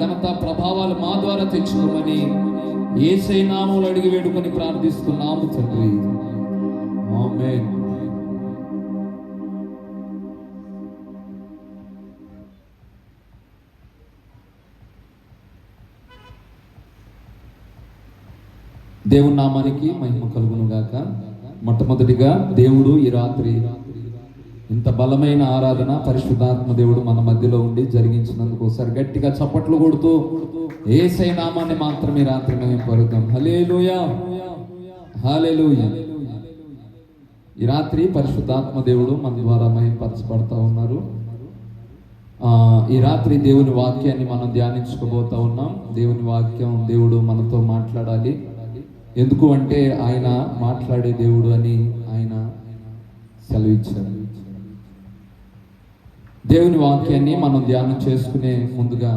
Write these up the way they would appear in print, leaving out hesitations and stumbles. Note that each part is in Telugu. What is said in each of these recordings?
ఘనత ప్రభావాలు మా ద్వారా తెచ్చుకోమని యేసయ్య నామములో అడిగి వేడుకొని ప్రార్థిస్తున్నాము తండ్రి. ఆమేన్. దేవుని నామానికి మహిమ కలుగును గాక. మొట్టమొదటిగా దేవుడు ఈ రాత్రి ఇంత బలమైన ఆరాధన పరిశుద్ధాత్మ దేవుడు మన మధ్యలో ఉండి జరిగించినందుకు ఒకసారి గట్టిగా చప్పట్లు కొడుతూ యేసయ్య నామాన్ని మాత్రమే రాత్రి మేము పరుద్దాం. హల్లెలూయా, హల్లెలూయా. ఈ రాత్రి పరిశుద్ధాత్మ దేవుడు మన ద్వారా మహిమపరచబడతా ఉన్నారు. ఈ రాత్రి దేవుని వాక్యాన్ని మనం ధ్యానించుకోబోతా ఉన్నాం. దేవుని వాక్యం దేవుడు మనతో మాట్లాడాలి. ఎందుకు అంటే ఆయన మాట్లాడే దేవుడు అని ఆయన సెలవిచ్చారు. దేవుని వాక్యాన్ని మనం ధ్యానం చేసుకునే ముందుగా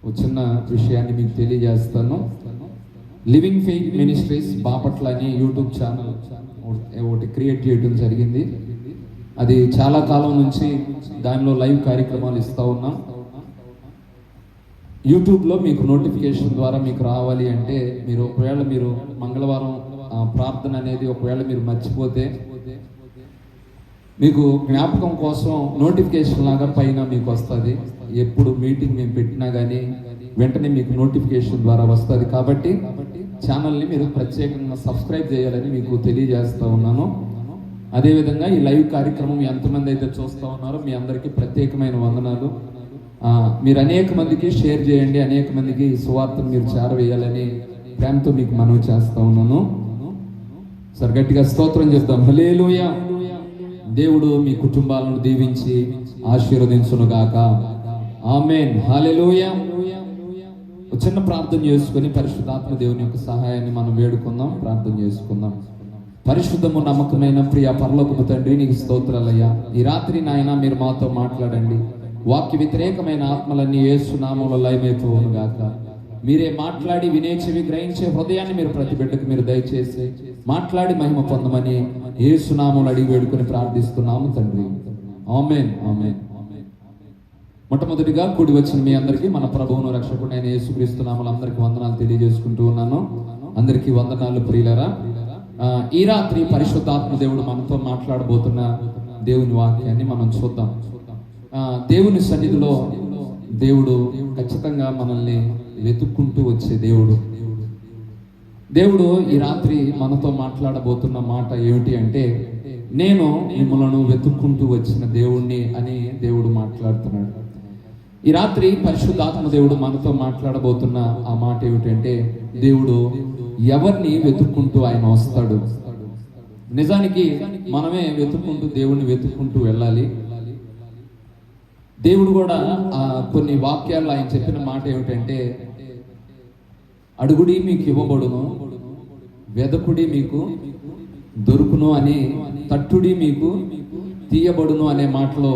ఒక చిన్న విషయాన్ని మీకు తెలియజేస్తాను. లివింగ్ ఫెయిత్ మినిస్ట్రీస్ బాపట్ల అని యూట్యూబ్ ఛానల్ ఒకటి క్రియేట్ చేయడం జరిగింది. అది చాలా కాలం నుంచి దానిలో లైవ్ కార్యక్రమాలు ఇస్తూ ఉన్నాం. యూట్యూబ్లో మీకు నోటిఫికేషన్ ద్వారా మీకు రావాలి అంటే ఒకవేళ మీరు మంగళవారం ప్రార్థన అనేది ఒకవేళ మీరు మర్చిపోతే మీకు జ్ఞాపకం కోసం నోటిఫికేషన్ లాగా పైన మీకు వస్తుంది. ఎప్పుడు మీటింగ్ మేము పెట్టినా కానీ వెంటనే మీకు నోటిఫికేషన్ ద్వారా వస్తుంది. కాబట్టి ఛానల్ని మీరు ప్రత్యేకంగా సబ్స్క్రైబ్ చేయాలని మీకు తెలియజేస్తూ ఉన్నాను. అదేవిధంగా ఈ లైవ్ కార్యక్రమం ఎంతమంది అయితే చూస్తూ ఉన్నారో మీ అందరికీ ప్రత్యేకమైన వందనాలు. మీరు అనేక మందికి షేర్ చేయండి, అనేక మందికి సువార్తను మీరు చేరవేయాలని ప్రేమతో మీకు మనవి చేస్తూ ఉన్నాను. సరే గట్టిగా స్తోత్రం చేద్దాం. హల్లెలూయా. దేవుడు మీ కుటుంబాలను దీవించి ఆశీర్వదించునుగాక. ఆమేన్. హల్లెలూయా. ఒక చిన్న ప్రార్థన చేసుకుని పరిశుద్ధాత్మ దేవుని యొక్క సహాయాన్ని మనం వేడుకుందాం, ప్రార్థన చేసుకుందాం. పరిశుద్ధము నమ్మకమైన ప్రియ పరలోకపు తండ్రి, నీకు స్తోత్రాలయ్యా. ఈ రాత్రి నాయన మీరు మాతో మాట్లాడండి. వాక్య వ్యతిరేకమైన ఆత్మలన్నీ యేసు నామములో లయమైపోవునుగాక. మీరే మాట్లాడి వినే చెవి గ్రహించే హృదయాన్ని మీరు ప్రతి బిడ్డకు మీరు దయచేసి మాట్లాడి మహిమ పొందమని యేసు నామములో అడిగి వేడుకొని ప్రార్థిస్తున్నాము తండ్రి. ఆమేన్, ఆమేన్. మొట్టమొదటిగా కూడి వచ్చిన మీ అందరికీ మన ప్రభువును రక్షకుడైన యేసుక్రీస్తు నామములో అందరికీ వందనాలు తెలియజేసుకుంటూ ఉన్నాను. అందరికీ వందనాలు ప్రియులారా. ఈ రాత్రి పరిశుద్ధాత్మ దేవుడు మనతో మాట్లాడబోతున్న దేవుని వాక్యాన్ని మనం చూద్దాం. దేవుని సన్నిధిలో దేవుడు ఖచ్చితంగా మనల్ని వెతుక్కుంటూ వచ్చే దేవుడు. దేవుడు ఈ రాత్రి మనతో మాట్లాడబోతున్న మాట ఏమిటి అంటే, నేను మిమ్మల్ని వెతుక్కుంటూ వచ్చిన దేవుణ్ణి అని దేవుడు మాట్లాడుతున్నాడు. ఈ రాత్రి పరిశుద్ధాత్మ దేవుడు మనతో మాట్లాడబోతున్న ఆ మాట ఏమిటంటే, దేవుడు ఎవరిని వెతుక్కుంటూ ఆయన వస్తాడు. నిజానికి మనమే వెతుక్కుంటూ దేవుణ్ణి వెతుక్కుంటూ వెళ్ళాలి. దేవుడు కూడా కొన్ని వాక్యాల్లో ఆయన చెప్పిన మాట ఏమిటంటే, అడుగుడి మీకు ఇవ్వబడును, వెదకుడి మీకు దొరుకును అని, తట్టుడి మీకు తీయబడును అనే మాటలో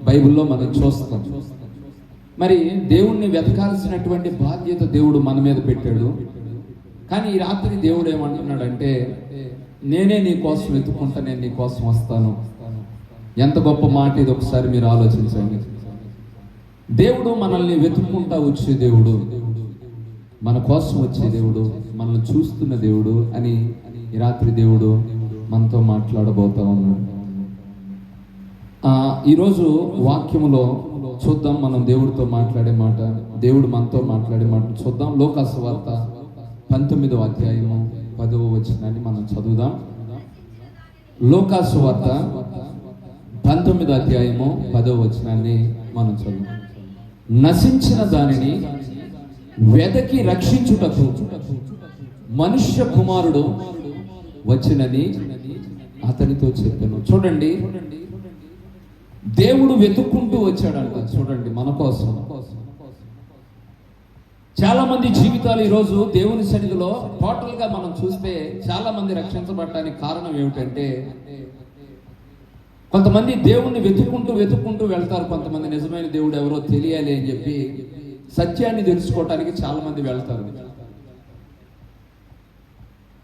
బైబిల్లో మనం చూస్తాం. మరి దేవుణ్ణి వెతకాల్సినటువంటి బాధ్యత దేవుడు మన మీద పెట్టాడు. కానీ ఈ రాత్రి దేవుడు ఏమంటున్నాడంటే, నేనే నీ కోసం వెతుక్కుంటా, నేను నీ కోసం వస్తాను. ఎంత గొప్ప మాట ఇది, ఒకసారి మీరు ఆలోచించండి. దేవుడు మనల్ని వెతుక్కుంటా వచ్చే దేవుడు, మన కోసం వచ్చే దేవుడు, మనల్ని చూస్తున్న దేవుడు అని ఈ రాత్రి దేవుడు మనతో మాట్లాడబోతా ఉన్నాడు. ఈరోజు వాక్యములో చూద్దాం, మనం దేవుడితో మాట్లాడే మాట, దేవుడు మనతో మాట్లాడే మాట చూద్దాం. లోకాసు వార్త 19వ అధ్యాయము 10వ వచనాన్ని మనం చదువుదాం. లోకాసు వార్త 19వ అధ్యాయము 10వ వచనాన్ని మనం చదువుదాం. నశించిన దానిని వెదకి రక్షించుటకు మనుష్య కుమారుడు వచ్చినని అతనితో చెప్పాను. చూడండి, దేవుడు వెతుక్కుంటూ వచ్చాడంట. చూడండి, మన కోసం. చాలా మంది జీవితాలు ఈరోజు దేవుని సన్నిధిలో టోటల్ గా మనం చూస్తే చాలా మంది రక్షించబడటానికి కారణం ఏమిటంటే, కొంతమంది దేవుణ్ణి వెతుక్కుంటూ వెళ్తారు. కొంతమంది నిజమైన దేవుడు ఎవరో తెలియాలి అని చెప్పి సత్యాన్ని తెలుసుకోవటానికి చాలా మంది వెళ్తారు.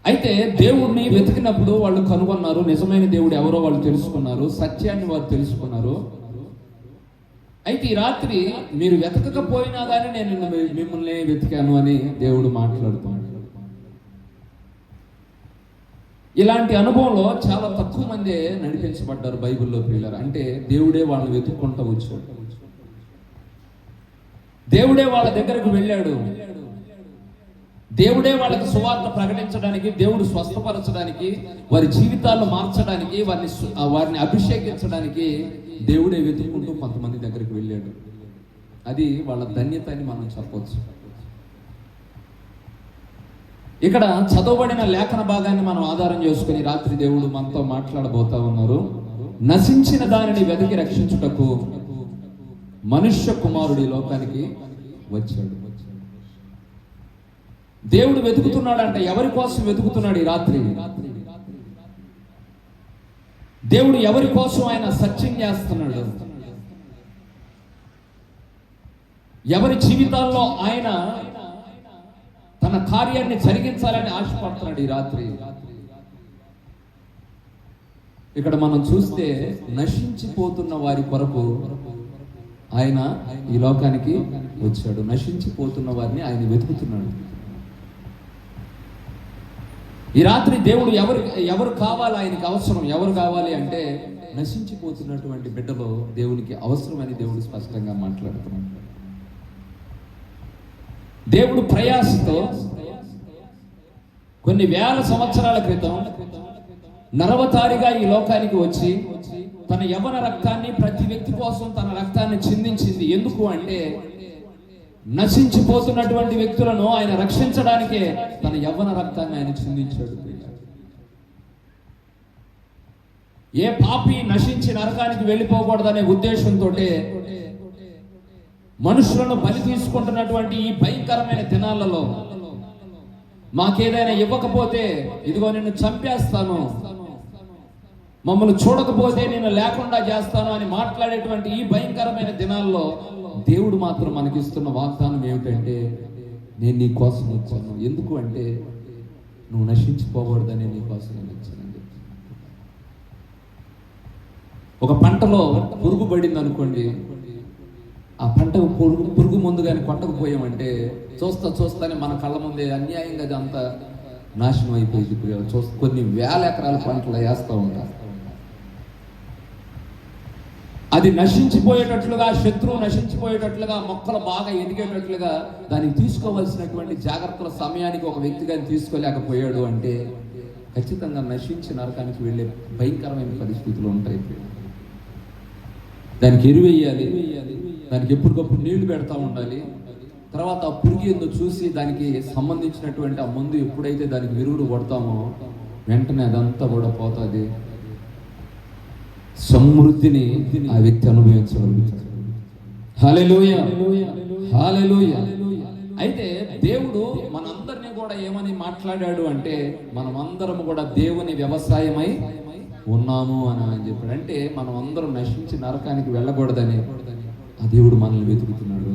అయితే దేవుణ్ణి వెతికినప్పుడు వాళ్ళు కనుగొన్నారు, నిజమైన దేవుడు ఎవరో వాళ్ళు తెలుసుకున్నారు, సత్యాన్ని వారు తెలుసుకున్నారు. అయితే ఈ రాత్రి మీరు వెతకకపోయినా కానీ నేను మిమ్మల్ని వెతికాను అని దేవుడు మాట్లాడుతున్నాడు. ఇలాంటి అనుభవంలో చాలా తక్కువ మందే నడిపించబడ్డారు బైబిల్లో ప్రియులారా. అంటే దేవుడే వాళ్ళని వెతుక్కుంటూ వచ్చాడు, దేవుడే వాళ్ళ దగ్గరకు వెళ్ళాడు, దేవుడే వాళ్ళకి సువార్త ప్రకటించడానికి, దేవుడు స్వస్థపరచడానికి, వారి జీవితాలను మార్చడానికి, వారిని అభిషేకించడానికి దేవుడే వెతుక్కుంటూ కొంతమంది దగ్గరికి వెళ్ళాడు. అది వాళ్ళ ధన్యత అని మనం చెప్పవచ్చు. ఇక్కడ చదవబడిన లేఖన భాగాన్ని మనం ఆధారం చేసుకుని రాత్రి దేవుడు మనతో మాట్లాడబోతా ఉన్నారు. నశించిన దానిని వెతికి రక్షించుటకు మనుష్య కుమారుడి లోకానికి వచ్చాడు. దేవుడు వెతుకుతున్నాడంట. ఎవరి కోసం వెతుకుతున్నాడు ఈ రాత్రి? దేవుడు ఎవరి కోసం ఆయన సర్చింగ్ చేస్తున్నాడు? ఎవరి జీవితాల్లో ఆయన తన కార్యాన్ని జరిగించాలని ఆశపడుతున్నాడు ఈ రాత్రి? ఇక్కడ మనం చూస్తే నశించిపోతున్న వారి కొరకు ఆయన ఈ లోకానికి వచ్చాడు. నశించిపోతున్న వారిని ఆయన వెతుకుతున్నాడు. ఈ రాత్రి దేవుడు ఎవరు కావాలి, ఆయనకి అవసరం ఎవరు కావాలి అంటే నశించిపోతున్నటువంటి బిడ్డలో దేవునికి అవసరమని దేవుడు స్పష్టంగా మాట్లాడుతున్నాడు. దేవుడు ప్రయాసతో కొన్ని వేల సంవత్సరాల క్రితం నరవతారిగా ఈ లోకానికి వచ్చి తన యవ్వన రక్తాన్ని ప్రతి వ్యక్తి కోసం తన రక్తాన్ని చిందించింది. ఎందుకు అంటే నశించిపోతున్నటువంటి వ్యక్తులను ఆయన రక్షించడానికే తన యవ్వన రక్తాన్ని ఆయన చిందించాడు. ఏ పాపి నశించి నరకానికి వెళ్ళిపోకూడదనే ఉద్దేశంతో మనుషులను బలి తీసుకుంటున్నటువంటి ఈ భయంకరమైన దినాలలో మాకేదైనా ఇవ్వకపోతే ఇదిగో నిన్ను చంపేస్తాను, మమ్మల్ని చూడకపోతే నేను లేకుండా చేస్తాను అని మాట్లాడేటువంటి ఈ భయంకరమైన దినాల్లో దేవుడు మాత్రం మనకిస్తున్న వాగ్దానం ఏమిటంటే నేను నీ కోసం వచ్చాను. ఎందుకు అంటే నువ్వు నశించిపోకూడదని నీ కోసం నేను వచ్చానండి. ఒక పంటలో పురుగు పడింది అనుకోండి, ఆ పంటకు పురుగు ముందు కానీ కొట్టకపోయామంటే చూస్తానే మన కళ్ళ ముందే అన్యాయంగా అది అంతా నాశనం అయిపోయింది. కొన్ని వేల ఎకరాల పంటలు వేస్తూ ఉంటారు. అది నశించిపోయేటట్లుగా, శత్రువు నశించిపోయేటట్లుగా, మొక్కలు బాగా ఎదిగేటట్లుగా దానికి తీసుకోవాల్సినటువంటి జాగ్రత్తల సమయానికి ఒక వ్యక్తిగా తీసుకోలేకపోయాడు అంటే ఖచ్చితంగా నశించి నరకానికి వెళ్ళే భయంకరమైన పరిస్థితులు ఉంటాయి. దానికి ఎరువేయాలి, దానికి ఎప్పటికప్పుడు నీళ్లు పెడతా ఉండాలి. తర్వాత ఆ పురుగు ఏందో చూసి దానికి సంబంధించినటువంటి ఆ మందు ఎప్పుడైతే దానికి విరుగుడు కొడతామో వెంటనే అదంతా కూడా పోతుంది. సమృద్ధిని ఆ వ్యక్తి అనుభవించగలుగుతాడు. హల్లెలూయా, హల్లెలూయా. అయితే దేవుడు మనందరినీ కూడా ఏమని మాట్లాడాడు అంటే మనమందరం కూడా దేవుని వ్యవసాయమై ఉన్నాము అని చెప్పాడు. అంటే మనం అందరం నశించి నరకానికి వెళ్ళకూడదని ఆ దేవుడు మనల్ని వెతుకుతున్నాడు.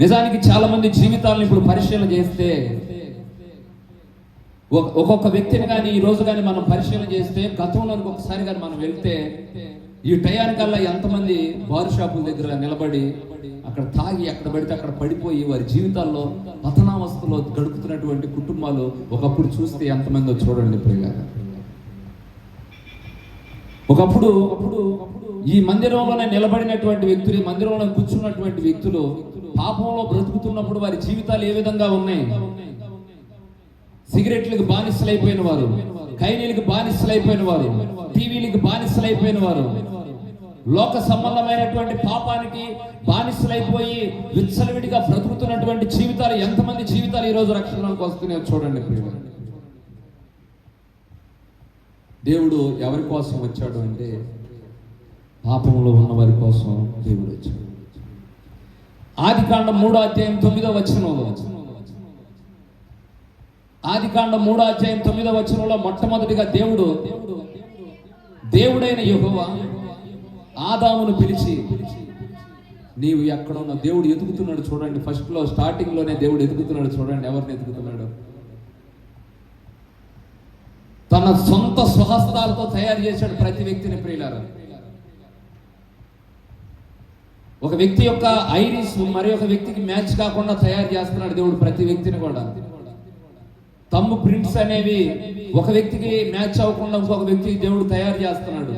నిజానికి చాలా మంది జీవితాలను ఇప్పుడు పరిశీలన చేస్తే, ఒక్కొక్క వ్యక్తిని కానీ ఈ రోజు కానీ మనం పరిశీలన చేస్తే, గతంలోనికి ఒకసారి కానీ మనం వెళ్తే ఈ టయానికల్లా ఎంతమంది బారు షాపుల దగ్గర నిలబడి అక్కడ తాగి ఎక్కడ పడితే అక్కడ పడిపోయి వారి జీవితాల్లో పతనావస్థలో గడుపుతున్నటువంటి కుటుంబాలు ఒకప్పుడు చూస్తే ఎంతమందో చూడండి ప్రియులారా. ఒకప్పుడు ఈ మందిరంలోనే నిలబడినటువంటి వ్యక్తులు, మందిరంలో కూర్చున్నటువంటి వ్యక్తులు పాపంలో బ్రతుకుతున్నప్పుడు వారి జీవితాలు ఏ విధంగా ఉన్నాయి? సిగరెట్లకు బానిసలైపోయిన వారు, ఖైనీలకు బానిసలైపోయిన వారు, టీవీలకు బానిసలైపోయిన వారు, లోక సంబంధమైనటువంటి పాపానికి బానిసలైపోయి విచ్చలవిడిగా బ్రతుకుతున్నటువంటి జీవితాలు, ఎంతమంది జీవితాలు ఈ రోజు రక్షణలోకి వస్తున్నాయో చూడండి. దేవుడు ఎవరి కోసం వచ్చాడు అంటే పాపంలో ఉన్న వారి కోసం దేవుడు వచ్చాడు. ఆదికాండం 3వ అధ్యాయం 9వ వచనంలో, ఆదికాండం 3వ అధ్యాయం 9వ వచనంలో మొట్టమొదటిగా దేవుడైన యెహోవా ఆదామును పిలిచి, నీవు ఎక్కడున్నా దేవుడు ఎదుగుతున్నాడు చూడండి. ఫస్ట్ లో స్టార్టింగ్ లోనే దేవుడు ఎదుగుతున్నాడు చూడండి. ఎవరిని ఎదుగుతున్నాడు? తన సొంత స్వహస్తాలతో తయారు చేశాడు ప్రతి వ్యక్తిని ప్రియులారా. ఒక వ్యక్తి యొక్క ఐరిస్ మరి ఒక వ్యక్తికి మ్యాచ్ కాకుండా తయారు చేస్తున్నాడు దేవుడు ప్రతి వ్యక్తిని కూడా. థంబ్ ప్రింట్స్ అనేవి ఒక వ్యక్తికి మ్యాచ్ అవ్వకుండా ఇంకొక వ్యక్తికి దేవుడు తయారు చేస్తున్నాడు.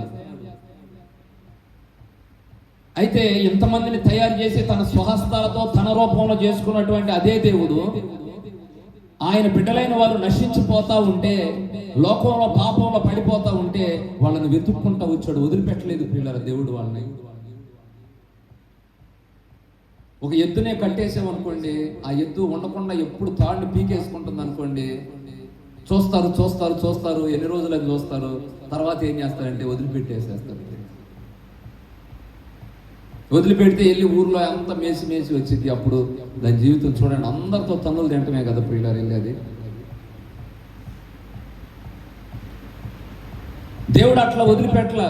అయితే ఇంతమందిని తయారు చేసి తన స్వహస్తాలతో తన రూపంలో చేసుకున్నటువంటి అదే దేవుడు ఆయన బిడ్డలైన వారు నశించిపోతా ఉంటే, లోకంలో పాపంలో పడిపోతా ఉంటే వాళ్ళని వెతుక్కుంటా వచ్చాడు, వదిలిపెట్టలేదు పిల్లల దేవుడు వాళ్ళని. ఒక ఎద్దునే కట్టేసామనుకోండి, ఆ ఎద్దు ఉండకుండా ఎప్పుడు తాడిని పీకేసుకుంటుంది అనుకోండి, చూస్తారు చూస్తారు చూస్తారు, ఎన్ని రోజులు అది చూస్తారు, తర్వాత ఏం చేస్తారంటే వదిలిపెట్టేసేస్తారు. వదిలిపెడితే వెళ్ళి ఊర్లో అంతా మేసి మేసి వచ్చింది. అప్పుడు దాని జీవితం చూడండి, అందరితో తన్నులు తింటమే కదా ప్రియులారు వెళ్ళేది. దేవుడు అట్లా వదిలిపెట్టల,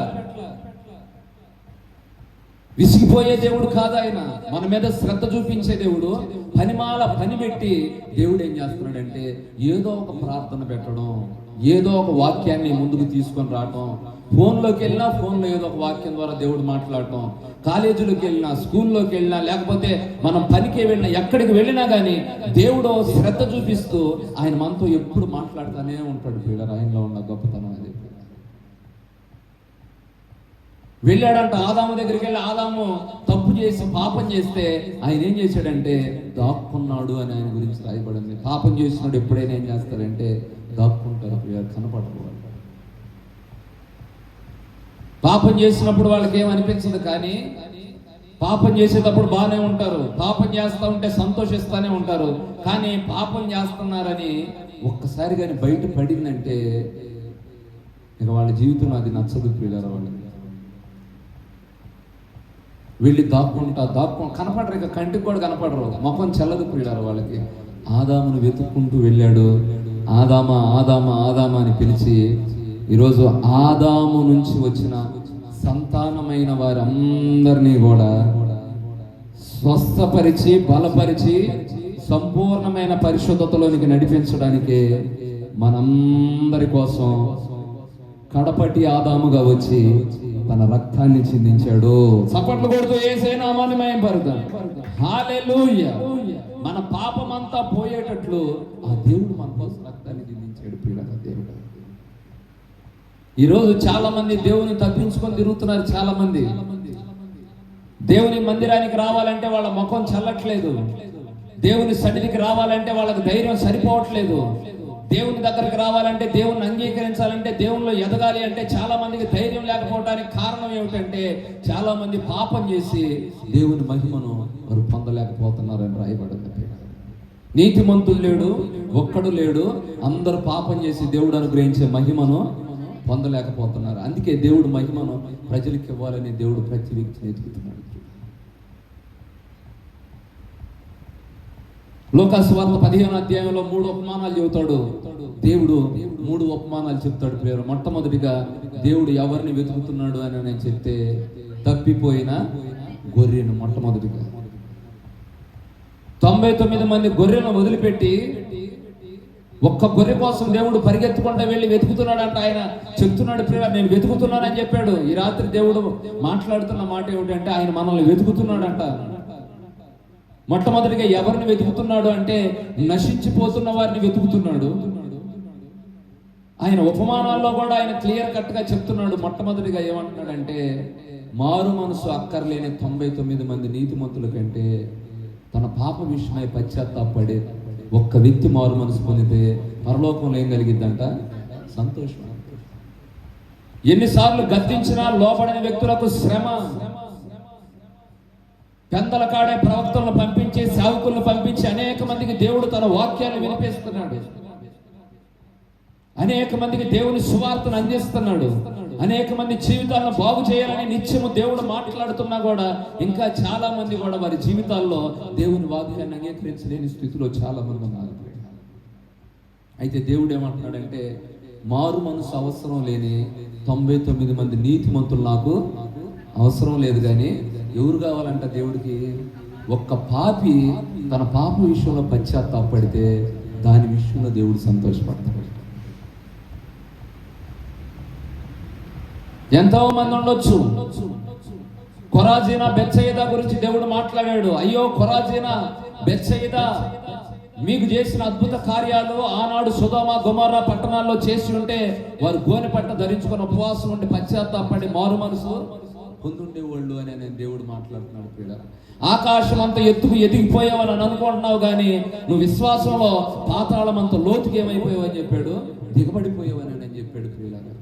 విసిగిపోయే దేవుడు కాదు ఆయన, మన మీద శ్రద్ధ చూపించే దేవుడు. పనిమాల పని పెట్టి దేవుడు ఏం చేస్తున్నాడంటే ఏదో ఒక ప్రార్థన పెట్టడం, ఏదో ఒక వాక్యాన్ని ముందుకు తీసుకొని రావటం. ఫోన్లోకి వెళ్ళినా ఫోన్లో ఏదో ఒక వాక్యం ద్వారా దేవుడు మాట్లాడటం, కాలేజీలోకి వెళ్ళినా స్కూల్లోకి వెళ్ళినా లేకపోతే మనం పనికి వెళ్ళినా ఎక్కడికి వెళ్ళినా కానీ దేవుడు శ్రద్ధ చూపిస్తూ ఆయన మనతో ఎప్పుడు మాట్లాడుతూనే ఉంటాడు పిల్లలు. ఆయనలో ఉన్న గొప్పతనం అది. వెళ్ళాడంట ఆదాము దగ్గరికి వెళ్ళి, ఆదాము తప్పు చేసి పాపం చేస్తే ఆయన ఏం చేశాడంటే దాక్కున్నాడు అని ఆయన గురించి రాయబడింది. పాపం చేసినాడు ఎప్పుడైనా ఏం చేస్తారంటే దాక్కుంటారు, కనపడకూడదు. పాపం చేసినప్పుడు వాళ్ళకి ఏమనిపించదు, కానీ పాపం చేసేటప్పుడు బాగానే ఉంటారు, పాపం చేస్తూ ఉంటే సంతోషిస్తూనే ఉంటారు. కానీ పాపం చేస్తున్నారని ఒక్కసారి కానీ బయట పడిందంటే ఇక వాళ్ళ జీవితం అది నచ్చదు పిల్లలు. వాళ్ళకి వెళ్ళి దాక్కుంటా కనపడరు, ఇక కంటికి కూడా కనపడరు, ముఖం చల్లదు పిల్లలు వాళ్ళకి. ఆదామును వెతుక్కుంటూ వెళ్ళాడు. ఆదామా ఆదామా ఆదామా అని పిలిచి, ఈరోజు ఆదాము నుంచి వచ్చిన సంతానమైన వారందరినీ కూడా స్వస్థపరిచి బలపరిచి సంపూర్ణమైన పరిశుద్ధతలోనికి నడిపించడానికి మనందరి కోసం కడపటి ఆదాముగా వచ్చి తన రక్తాన్ని చిందించాడు. చప్పట్లు కొడుతూ యేసే నామాన్ని మహిమపరుద్దాం. హల్లెలూయా. మన పాపమంతా పోయేటట్లు ఆ దేవుడు మన కోసం రక్తాన్ని చిందించాడు ప్రియులారా. దేవుడు ఈరోజు చాలా మంది దేవుని తప్పించుకొని తిరుగుతున్నారు. చాలా మంది దేవుని మందిరానికి రావాలంటే వాళ్ళ ముఖం చల్లట్లేదు, దేవుని సన్నిధికి రావాలంటే వాళ్ళకి ధైర్యం సరిపోవట్లేదు, దేవుని దగ్గరికి రావాలంటే దేవుని అంగీకరించాలంటే దేవునిలో ఎదగాలి అంటే చాలా మందికి ధైర్యం లేకపోవడానికి కారణం ఏమిటంటే చాలా మంది పాపం చేసి దేవుని మహిమను వారు పొందలేకపోతున్నారని రాయబడింది. నీతిమంతులు లేడు, ఒక్కడు లేడు, అందరూ పాపం చేసి దేవుడు అనుగ్రహించే మహిమను పొందలేకపోతున్నారు. అందుకే దేవుడు మహిమను ప్రజలకు ఇవ్వాలని దేవుడు ప్రతి వ్యక్తిని ఎదుగుతున్నాడు. లోకాసువార్త 15వ అధ్యాయంలో 3 ఉపమానాలు చెబుతాడు దేవుడు. 3 ఉపమానాలు చెప్తాడు ప్రియులారా. మొట్టమొదటిగా దేవుడు ఎవరిని వెతుకుతున్నాడు అని నేను చెప్తే తప్పిపోయిన గొర్రెను. మొట్టమొదటిగా 99 మంది గొర్రెను వదిలిపెట్టి ఒక్క గొర్రె కోసం దేవుడు పరిగెత్తుకుంటూ వెళ్ళి వెతుకుతున్నాడంట. ఆయన చెప్తున్నాడు ప్రియులారా, నేను వెతుకుతున్నానని చెప్పాడు. ఈ రాత్రి దేవుడు మాట్లాడుతున్న మాట ఏమిటంటే ఆయన మనల్ని వెతుకుతున్నాడంట. మొట్టమొదటిగా ఎవరిని వెతుకుతున్నాడు అంటే నశించిపోతున్న వారిని వెతుకుతున్నాడు. ఆయన ఉపమానాల్లో కూడా ఆయన క్లియర్ కట్ గా చెప్తున్నాడు. మొట్టమొదటిగా ఏమంటున్నాడంటే మారు మనసు అక్కర్లేని 99 మంది నీతిమంతుల కంటే తన పాప విషయమై పశ్చాత్తాపడే ఒక్క వ్యక్తి మారు మనసు పొందితే పరలోకంలో ఏం కలిగిద్దంట? సంతోషం. ఎన్నిసార్లు గద్దించినా లోబడిన వ్యక్తులకు శ్రమ. పెందల కాడే ప్రవక్తలను పంపించి సేవకులను పంపించి అనేక మందికి దేవుడు తన వాక్యాన్ని వినిపిస్తున్నాడు. అనేక మందికి దేవుని సువార్తను అందిస్తున్నాడు. అనేక మంది జీవితాలను బాగు చేయాలని నిత్యము దేవుడు మాట్లాడుతున్నా కూడా ఇంకా చాలా మంది కూడా వారి జీవితాల్లో దేవుని వాక్యాన్ని అంగీకరించలేని స్థితిలో చాలా మంది ఉన్నారు. అయితే దేవుడు ఏమంటున్నాడంటే మారు మనసు అవసరం లేని 99 మంది నీతిమంతులు నాకు అవసరం లేదు. కానీ ఎవరు కావాలంట దేవుడికి? ఒక్క పాపి తన పాప విషయంలో పశ్చాత్తాపడితే దాని విషయంలో దేవుడు సంతోషపడతాడు. ఎంతో మంది ఉండొచ్చు, కొరాజీనా బెత్సయిదా గురించి దేవుడు మాట్లాడాడు. అయ్యో కొరాజీనా బెత్సయిదా, మీకు చేసిన అద్భుత కార్యాలు ఆనాడు సొదొమ గొమొర్రా పట్టణాల్లో చేసి ఉంటే వారు గోనె పట్ట ధరించుకొని ఉపవాసం ఉండి పశ్చాత్తాపడి మారు మనసు పొందుండేవాళ్ళు అని నేను దేవుడు మాట్లాడుతున్నాడు. ప్రియులారా, ఆకాశం అంత ఎత్తుకు ఎదిగిపోయావని అనుకుంటున్నావు కానీ నువ్వు విశ్వాసంలో పాతాళం అంత లోతుకి ఏమైపోయావు అని చెప్పాడు, దిగబడిపోయావని నేను చెప్పాడు. ప్రియులారా,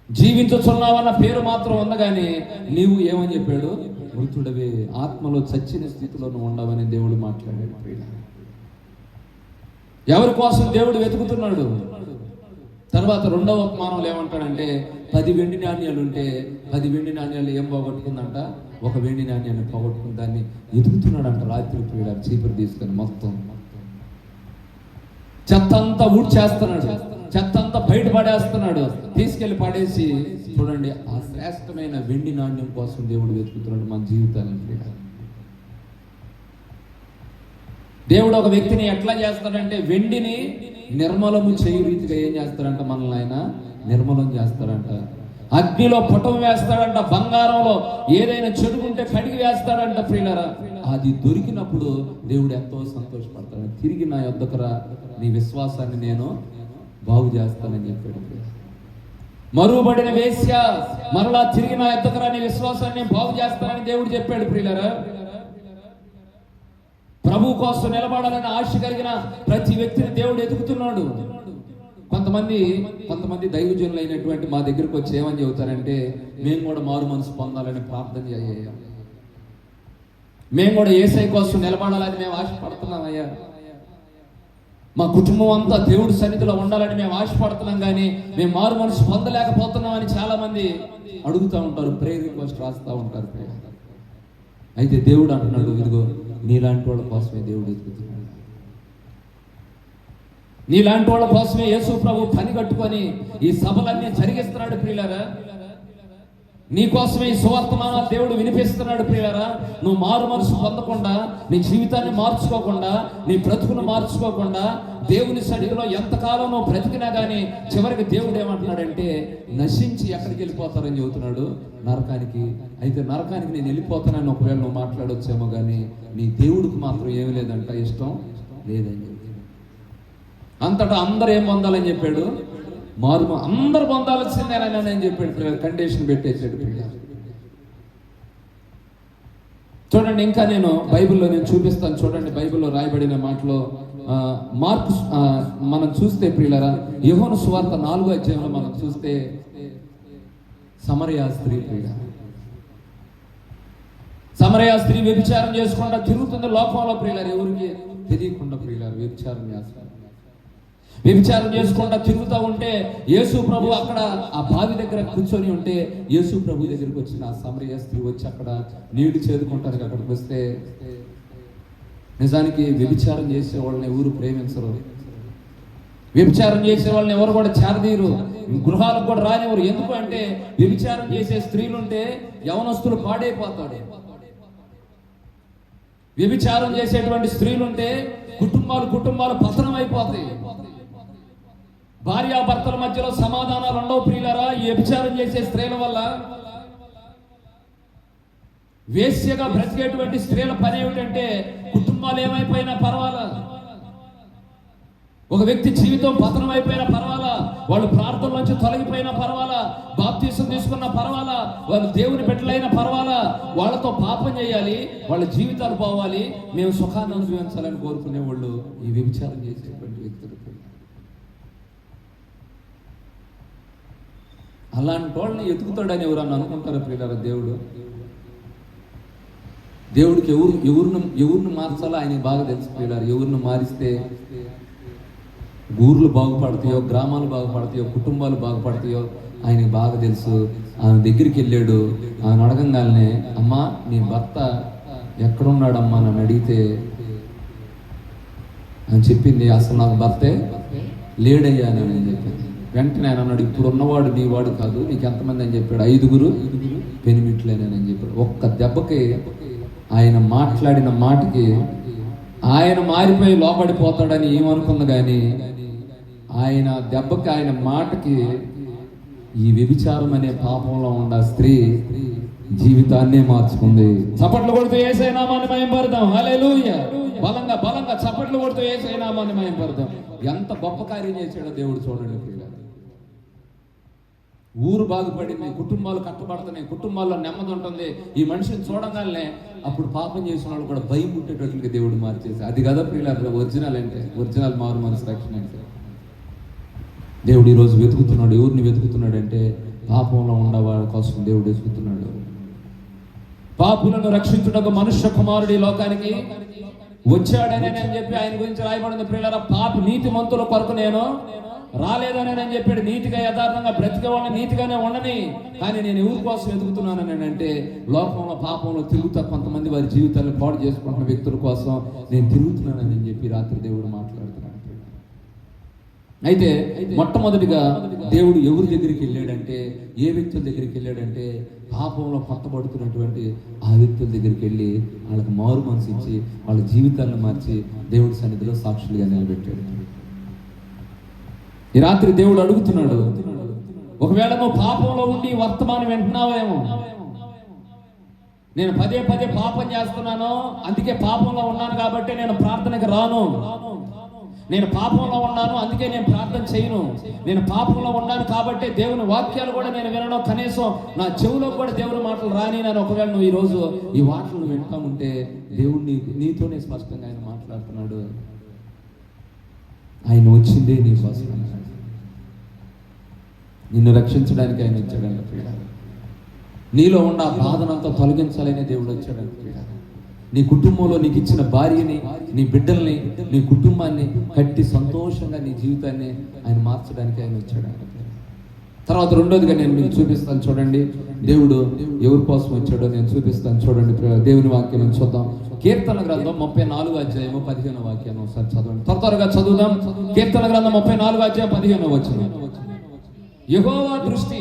జీవించుచున్నావన్న పేరు మాత్రం ఉంది కానీ నీవు ఏమని చెప్పాడు, మృతుడవే, ఆత్మలో చచ్చిన స్థితిలో నువ్వు ఉండవని దేవుడు మాట్లాడాడు. ఎవరి కోసం దేవుడు వెతుకుతున్నాడు? తర్వాత రెండవ ఉపమానంలో ఏమంటాడంటే 10 వెండి నాణ్యాలు ఉంటే 10 వెండి నాణ్యాలు ఏం పోగొట్టుకుందంట, 1 వెండి నాణ్యాన్ని పోగొట్టుకుని దాన్ని ఎదుగుతున్నాడంట రాత్రి. ప్రియులారా, చీపురు తీసుకొని మొత్తం చెత్త అంతా ఊడ్చేస్తున్నాడు, చెత్త అంతా బయట పడేస్తున్నాడు, తీసుకెళ్లి పడేసి చూడండి ఆ శ్రేష్టమైన వెండి నాణ్యం కోసం దేవుడు వెతుకుతున్నాడు మన జీవితాన్ని. దేవుడు ఒక వ్యక్తిని ఎట్లా చేస్తాడంటే వెండిని నిర్మలము చేయు రీతిగా ఏం చేస్తాడంట, మనల్ని ఆయన నిర్మలం చేస్తాడంట. అగ్నిలో పుటం వేస్తాడంట, బంగారంలో ఏదైనా చెడుకుంటే కడిగి వేస్తాడంట. ప్రియులారా, అది దొరికినప్పుడు దేవుడు ఎంతో సంతోషపడతాడు. తిరిగి నా యొద్దకురా, నీ విశ్వాసాన్ని నేను బాగు చేస్తానని చెప్పాడు. మరువబడిన వేశ్య మరలా తిరిగి నా యొద్దకురా, నీ విశ్వాసాన్ని నేను బాగు చేస్తానని దేవుడు చెప్పాడు. ప్రియులారా, ప్రభు కోసం నిలబడాలని ఆశ కలిగిన ప్రతి వ్యక్తిని దేవుడు ఎదుగుతున్నాడు. కొంతమంది దైవజనులు అయినటువంటి మా దగ్గరకు వచ్చి ఏమని చెబుతారంటే, మేము కూడా మారు మనసు పొందాలని ప్రార్థన చేయ, మేము కూడా యేసయ్య కోసం నిలబడాలని మేము ఆశపడుతున్నామయ్యా, మా కుటుంబం అంతా దేవుడి సన్నిధిలో ఉండాలని మేము ఆశపడుతున్నాం కానీ మేము మారు మనసు పొందలేకపోతున్నామని చాలా మంది అడుగుతూ ఉంటారు, ప్రేయర్ రిక్వెస్ట్ రాస్తూ ఉంటారు. అయితే దేవుడు అంటున్నాడు, ఇదిగో నీలాంటి వాళ్ళ కోసమే దేవుడు ఎదుగుతున్నాడు, నీలాంటి వాళ్ళ కోసమే యేసు ప్రభు పని కట్టుకొని ఈ సభలన్నీ జరిగిస్తున్నాడు. ప్రియులారా, నీ కోసమే ఈ సువర్తమానాలు దేవుడు వినిపిస్తున్నాడు. ప్రియులారా, నువ్వు మారు మనసు పొందకుండా, నీ జీవితాన్ని మార్చుకోకుండా, నీ బ్రతుకును మార్చుకోకుండా దేవుని సన్నిధిలో ఎంతకాలం నువ్వు బ్రతికినా కానీ చివరికి దేవుడు ఏమంటున్నాడంటే నశించి ఎక్కడికి వెళ్ళిపోతారని చెబుతున్నాడు, నరకానికి. అయితే నరకానికి నేను వెళ్ళిపోతానని ఒకవేళ నువ్వు మాట్లాడొచ్చేమో కానీ నీ దేవుడికి మాత్రం ఏమి లేదంట, ఇష్టం లేదని చెప్పి. అంతటా అందరూ ఏం పొందాలని చెప్పాడు, అందరు పొందాల్సిందేనని నేను చెప్పాడు. కండిషన్ పెట్టేసాడు. చూడండి, ఇంకా నేను బైబిల్లో నేను చూపిస్తాను. చూడండి, బైబిల్లో రాయబడిన మాటలో మనం చూస్తే ప్రియులారా, యోహాను సువార్త 4వ అధ్యాయంలో మనం చూస్తే సమరయ స్త్రీ, సమరయ స్త్రీ వ్యభిచారం చేసుకుంటా తిరుగుతుంది లోకంలో. ప్రియులారు, ఎవరికి తెలియకుండా ప్రియులారు వ్యభిచారం చేస్తారు. వ్యభిచారం చేసుకుంటా తిరుగుతూ ఉంటే యేసు ప్రభు అక్కడ ఆ బావి దగ్గర కూర్చొని ఉంటే యేసు ప్రభు దగ్గరికి వచ్చిన ఆ సమరయ స్త్రీ వచ్చి అక్కడ నీళ్లు చేదుకుంటానికి అక్కడికి వస్తే, నిజానికి వ్యభిచారం చేసే వాళ్ళని ఎవరు ప్రేమించరు, వ్యభిచారం చేసే వాళ్ళని ఎవరు కూడా చేరదీరు, గృహాలకు కూడా రానివ్వరు. ఎందుకు అంటే వ్యభిచారం చేసే స్త్రీలుంటే యవనస్తులు పాడైపోతాడు, వ్యభిచారం చేసేటువంటి స్త్రీలుంటే కుటుంబాలు పతనం అయిపోతాయి, భార్యాభర్తల మధ్యలో సమాధానాలు ఉండవు. ప్రియులారా, ఈ వ్యభిచారం చేసే స్త్రీల వల్ల వేశ్యగా బ్రతికేటువంటి స్త్రీల పని ఏమిటంటే కుటుంబాలు ఏమైపోయినా పర్వాలా, ఒక వ్యక్తి జీవితం పతనం అయిపోయినా పర్వాలా, వాళ్ళు ప్రార్థన నుంచి తొలగిపోయినా పర్వాలా, బాప్తీసం తీసుకున్నా పర్వాలా, వాళ్ళు దేవుని బిడ్డలైనా పర్వాలా, వాళ్ళతో పాపం చేయాలి, వాళ్ళ జీవితాలు పోవాలి, మేము సుఖాన్ని అనుభవించాలని కోరుకునే వాళ్ళు ఈ వ్యభిచారం చేసేటువంటి వ్యక్తులు. అలాంటి వాళ్ళని ఎతుకుతాడని ఎవరన్నా అనుకుంటారా ప్రియులారా? దేవుడికి ఎవరిని మార్చాలో ఆయనకి బాగా తెలుసు ప్రియులారా. ఎవరిని మారిస్తే ఊర్లు బాగుపడతాయో, గ్రామాలు బాగుపడతాయో, కుటుంబాలు బాగుపడతాయో ఆయనకి బాగా తెలుసు. ఆమె దగ్గరికి వెళ్ళాడు. ఆమెను అడగంగానే, అమ్మా నీ భర్త ఎక్కడున్నాడమ్మా నన్ను అడిగితే అని చెప్పింది, అసలు నాకు భర్తే లేడయ్యా అని చెప్పింది. వెంటనే ఆయన అన్నాడు, ఇప్పుడు ఉన్నవాడు నీ వాడు కాదు, నీకు ఎంతమంది అని చెప్పాడు, 5 పెనిమిట్లేనని చెప్పాడు. ఒక్క దెబ్బకి ఆయన మాట్లాడిన మాటకి ఆయన మారిపోయి లోపడిపోతాడని ఏమనుకుంది కానీ ఆయన దెబ్బకి ఆయన మాటకి ఈ వ్యభిచారం అనే పాపంలో ఉన్న స్త్రీ జీవితాన్నే మార్చుకుంది. చప్పట్లు కొడుతూ యేసయ్య నామాన్ని మహిమపడదాం. హల్లెలూయా. బలంగా బలంగా చప్పట్లు కొడుతూ యేసయ్య నామాన్ని మహిమపడదాం. ఎంత గొప్ప కార్యం చేశాడో దేవుడు చూడండి ప్రియులారా. ఊరు బాగుపడింది, కుటుంబాలు కట్టబడుతున్నాయి, కుటుంబాల్లో నెమ్మది ఉంటుంది. ఈ మనిషిని చూడగానే అప్పుడు పాపం చేసిన వాళ్ళు కూడా భయం పుట్టేటట్లుగా దేవుడు మార్చేసి, అది కదా ప్రియులారా ఒరిజినల్ అంటే, ఒరిజినల్ మారు మనసు రక్షణ అంటే. దేవుడు ఈరోజు వెతుకుతున్నాడు. ఎవరిని వెతుకుతున్నాడు అంటే పాపంలో ఉన్నవాళ్ళ కోసం దేవుడు వెతుకుతున్నాడు. పాపులను రక్షించుటకు మనుష్య కుమారుడు ఈ లోకానికి వచ్చాడని అని చెప్పి ఆయన గురించి రాయబడింది ప్రియులారా. పాపి నీతిమంతుల కొరకు నేను రాలేదని అని చెప్పాడు. నీతిగా యథార్థంగా బ్రతికే వాళ్ళని నీతిగానే ఉండని, కానీ నేను ఎవరి కోసం వెతుకుతున్నానని అంటే లోకంలో పాపంలో తిరుగుతా కొంతమంది వారి జీవితాలను పాడు చేసుకుంటున్న వ్యక్తుల కోసం నేను తిరుగుతున్నానని చెప్పి రాత్రి దేవుడు మాట్లాడుతున్నాడు. అయితే మొట్టమొదటిగా దేవుడు ఎవరి దగ్గరికి వెళ్ళాడంటే, ఏ వ్యక్తుల దగ్గరికి వెళ్ళాడంటే పాపంలో పట్టబడుతున్నటువంటి ఆ వ్యక్తుల దగ్గరికి వెళ్ళి వాళ్ళకి మారు మనసు ఇచ్చి వాళ్ళ జీవితాలను మార్చి దేవుడి సన్నిధిలో సాక్షులుగా నిలబెట్టాడు. ఈ రాత్రి దేవుడు అడుగుతున్నాడు, ఒకవేళ నువ్వు పాపంలో ఉండి వర్తమానం వింటున్నావేమో, నేను పదే పదే పాపం చేస్తున్నాను, అందుకే పాపంలో ఉన్నాను కాబట్టి నేను ప్రార్థనకు రాను, నేను పాపంలో ఉన్నాను అందుకే నేను ప్రార్థన చేయను, నేను పాపంలో ఉన్నాను కాబట్టి దేవుని వాక్యాలు కూడా నేను వినడం, కనీసం నా చెవులో కూడా దేవుని మాటలు రాని నేను. ఒకవేళ నువ్వు ఈరోజు ఈ వాటలు వింటా ఉంటే దేవుడు నీతోనే స్పష్టంగా ఆయన మాట్లాడుతున్నాడు. ఆయన వచ్చిందే నీ కోసం, నిన్ను రక్షించడానికి ఆయన వచ్చాడంట ప్రియులారా. నీలో ఉన్న బాధనంతా తొలగించాలనే దేవుడు వచ్చాడంట ప్రియులారా. నీ కుటుంబంలో నీకు ఇచ్చిన భార్యని, నీ బిడ్డల్ని, నీ కుటుంబాన్ని కట్టి సంతోషంగా నీ జీవితాన్ని ఆయన మార్చడానికి ఆయన వచ్చాడంట. తర్వాత రెండోదిగా నేను మీకు చూపిస్తాను చూడండి, దేవుడు ఎవరి కోసం వచ్చాడో నేను చూపిస్తాను చూడండి. దేవుని వాక్యం చూద్దాం. కీర్తన గ్రంథం 34వ అధ్యాయము 15వ వాక్యాన్ని ఒకసారి చదవండి. త్వరగా చదువుదాం. కీర్తన గ్రంథం 34వ అధ్యాయం 15వ వచనం. యెహోవా దృష్టి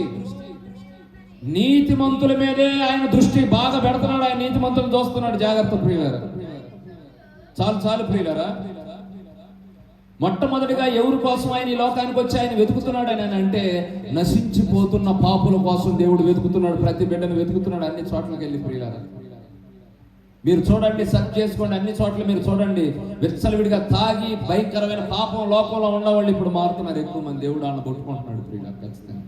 నీతిమంతుల మీదే ఆయన దృష్టి బాగా పెడుతున్నాడు. ఆయన నీతిమంతులను చూస్తున్నాడు. జాగ్రత్త ప్రియులారా, చాలు చాలు ప్రియులారా. మొట్టమొదటిగా ఎవరి కోసం ఆయన ఈ లోకానికి వచ్చి ఆయన వెతుకుతున్నాడు అని అంటే నశించిపోతున్న పాపుల కోసం దేవుడు వెతుకుతున్నాడు. ప్రతి బిడ్డను వెతుకుతున్నాడు అన్ని చోట్లకి వెళ్ళి ప్రియులారా. మీరు చూడండి, సర్చ్ చేసుకోండి, అన్ని చోట్ల మీరు చూడండి. విచ్చలవిడిగా తాగి భయంకరమైన పాపం లోకంలో ఉన్నవాళ్ళు ఇప్పుడు మారుతున్నారు ఎక్కువ మంది. దేవుడు వాళ్ళని కొట్టుకుంటున్నాడు ప్రియులారా ఖచ్చితంగా.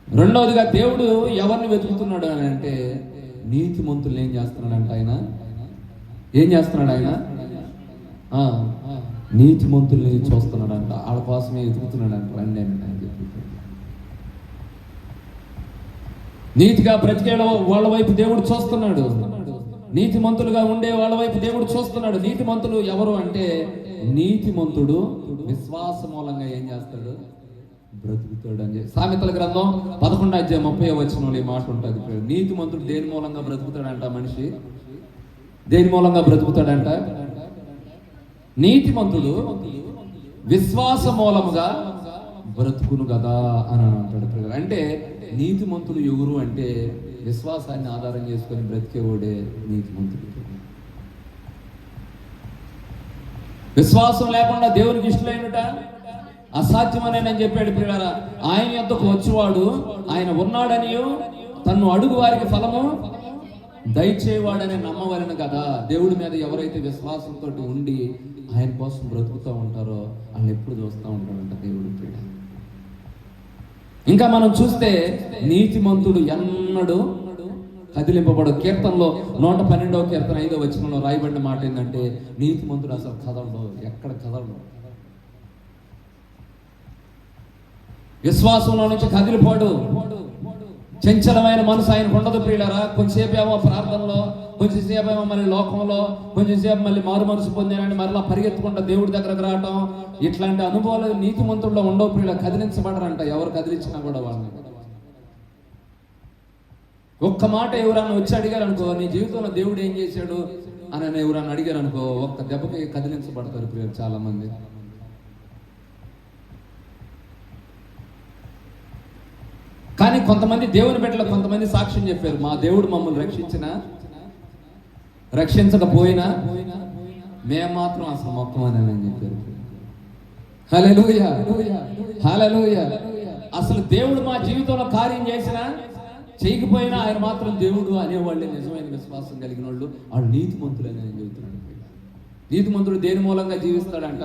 రెండవదిగా దేవుడు ఎవరిని వెతుకుతున్నాడు అని అంటే నీతిమంతులు ఏం చేస్తున్నాడంట ఆయన, ఏం చేస్తున్నాడు ఆయన, నీతిమంతుల్ని చూస్తున్నాడంట. వాళ్ళ కోసమే వెతుకుతున్నాడంట. రండి అని చెప్పి నీతిగా బ్రతికే వాళ్ళ వైపు దేవుడు చూస్తున్నాడు. నీతిమంతులుగా ఉండే వాళ్ళ వైపు దేవుడు చూస్తున్నాడు. నీతిమంతులు ఎవరు అంటే నీతిమంతుడు విశ్వాస మూలంగా ఏం చేస్తాడు, బ్రతుకుతాడు అని చెప్పి సామెతల గ్రంథం 11వ అధ్యాయం 30వ వచనంలో ఈ మాట ఉంటుంది. నీతిమంతుడు దేని మూలంగా బ్రతుకుతాడంట, మనిషి దేని మూలంగా బ్రతుకుతాడంట, నీతిమంతుడు విశ్వాస మూలముగా బ్రతుకును కదా అని అంటాడు. అంటే నీతిమంతుడు ఎవరు అంటే విశ్వాసాన్ని ఆధారం చేసుకొని బ్రతికేవాడే నీతిమంతుడు. విశ్వాసం లేకుండా దేవునికి ఇష్టమైనట అసాధ్యమని నేను చెప్పాడు ప్రియులారా. ఆయన యొద్దకు వచ్చేవాడు ఆయన ఉన్నాడనియు తన్ను అడుగు వారికి ఫలము దయచేవాడని నమ్మవలను కదా. దేవుడి మీద ఎవరైతే విశ్వాసంతో ఉండి ఆయన కోసం బ్రతుకుతూ ఉంటారో వాళ్ళు ఎప్పుడు చూస్తూ ఉంటాడంట దేవుడు ప్రియులారా. ఇంకా మనం చూస్తే నీతిమంతుడు ఎన్నడూ కదిలింపబడు. కీర్తనలో 112వ కీర్తన 5వ వచనంలో రాయబడిన మాట ఏంటంటే నీతిమంతుడు అసలు కదలడు, ఎక్కడ కదలడు, విశ్వాసంలో నుంచి కదిలిపోడు. చంచలమైన మనసు ఆయనకు ఉండదు ప్రియులారా. కొంచెంసేపు ఏమో ప్రార్థనలో, కొంచెంసేపు ఏమో మళ్ళీ లోకంలో, కొంచెంసేపు మళ్ళీ మారు మనసు పొందానంటే మరలా పరిగెత్తుకుంటా దేవుడి దగ్గరకు రావటం, ఇట్లాంటి అనుభవాలు నీతిమంతుల్లో ఉండవు ప్రియులారా. కదిలించబడరంట ఎవరు కదిలించినా కూడా వాళ్ళని. ఒక్క మాట ఎవరన్నా వచ్చి అడిగారు అనుకో, నీ జీవితంలో దేవుడు ఏం చేశాడు అని ఎవరన్నా అడిగారు అనుకో, ఒక్క దెబ్బకి కదిలించబడతారు ప్రియులు చాలా మంది. కానీ కొంతమంది దేవుని బిడ్డలు కొంతమంది సాక్ష్యం చెప్పారు, మా దేవుడు మమ్మల్ని రక్షించకపోయినా మేము మాత్రం అసలు మొత్తం అని చెప్పారు. హల్లెలూయా, హల్లెలూయా. అసలు దేవుడు మా జీవితంలో కార్యం చేసినా చేయకపోయినా ఆయన మాత్రం దేవుడు అనేవాళ్ళే నిజమైన విశ్వాసం కలిగిన వాళ్ళు నీతిమంతులు అని చెబుతున్నాడు. నీతిమంతుడు దేని మూలంగా జీవిస్తాడంట?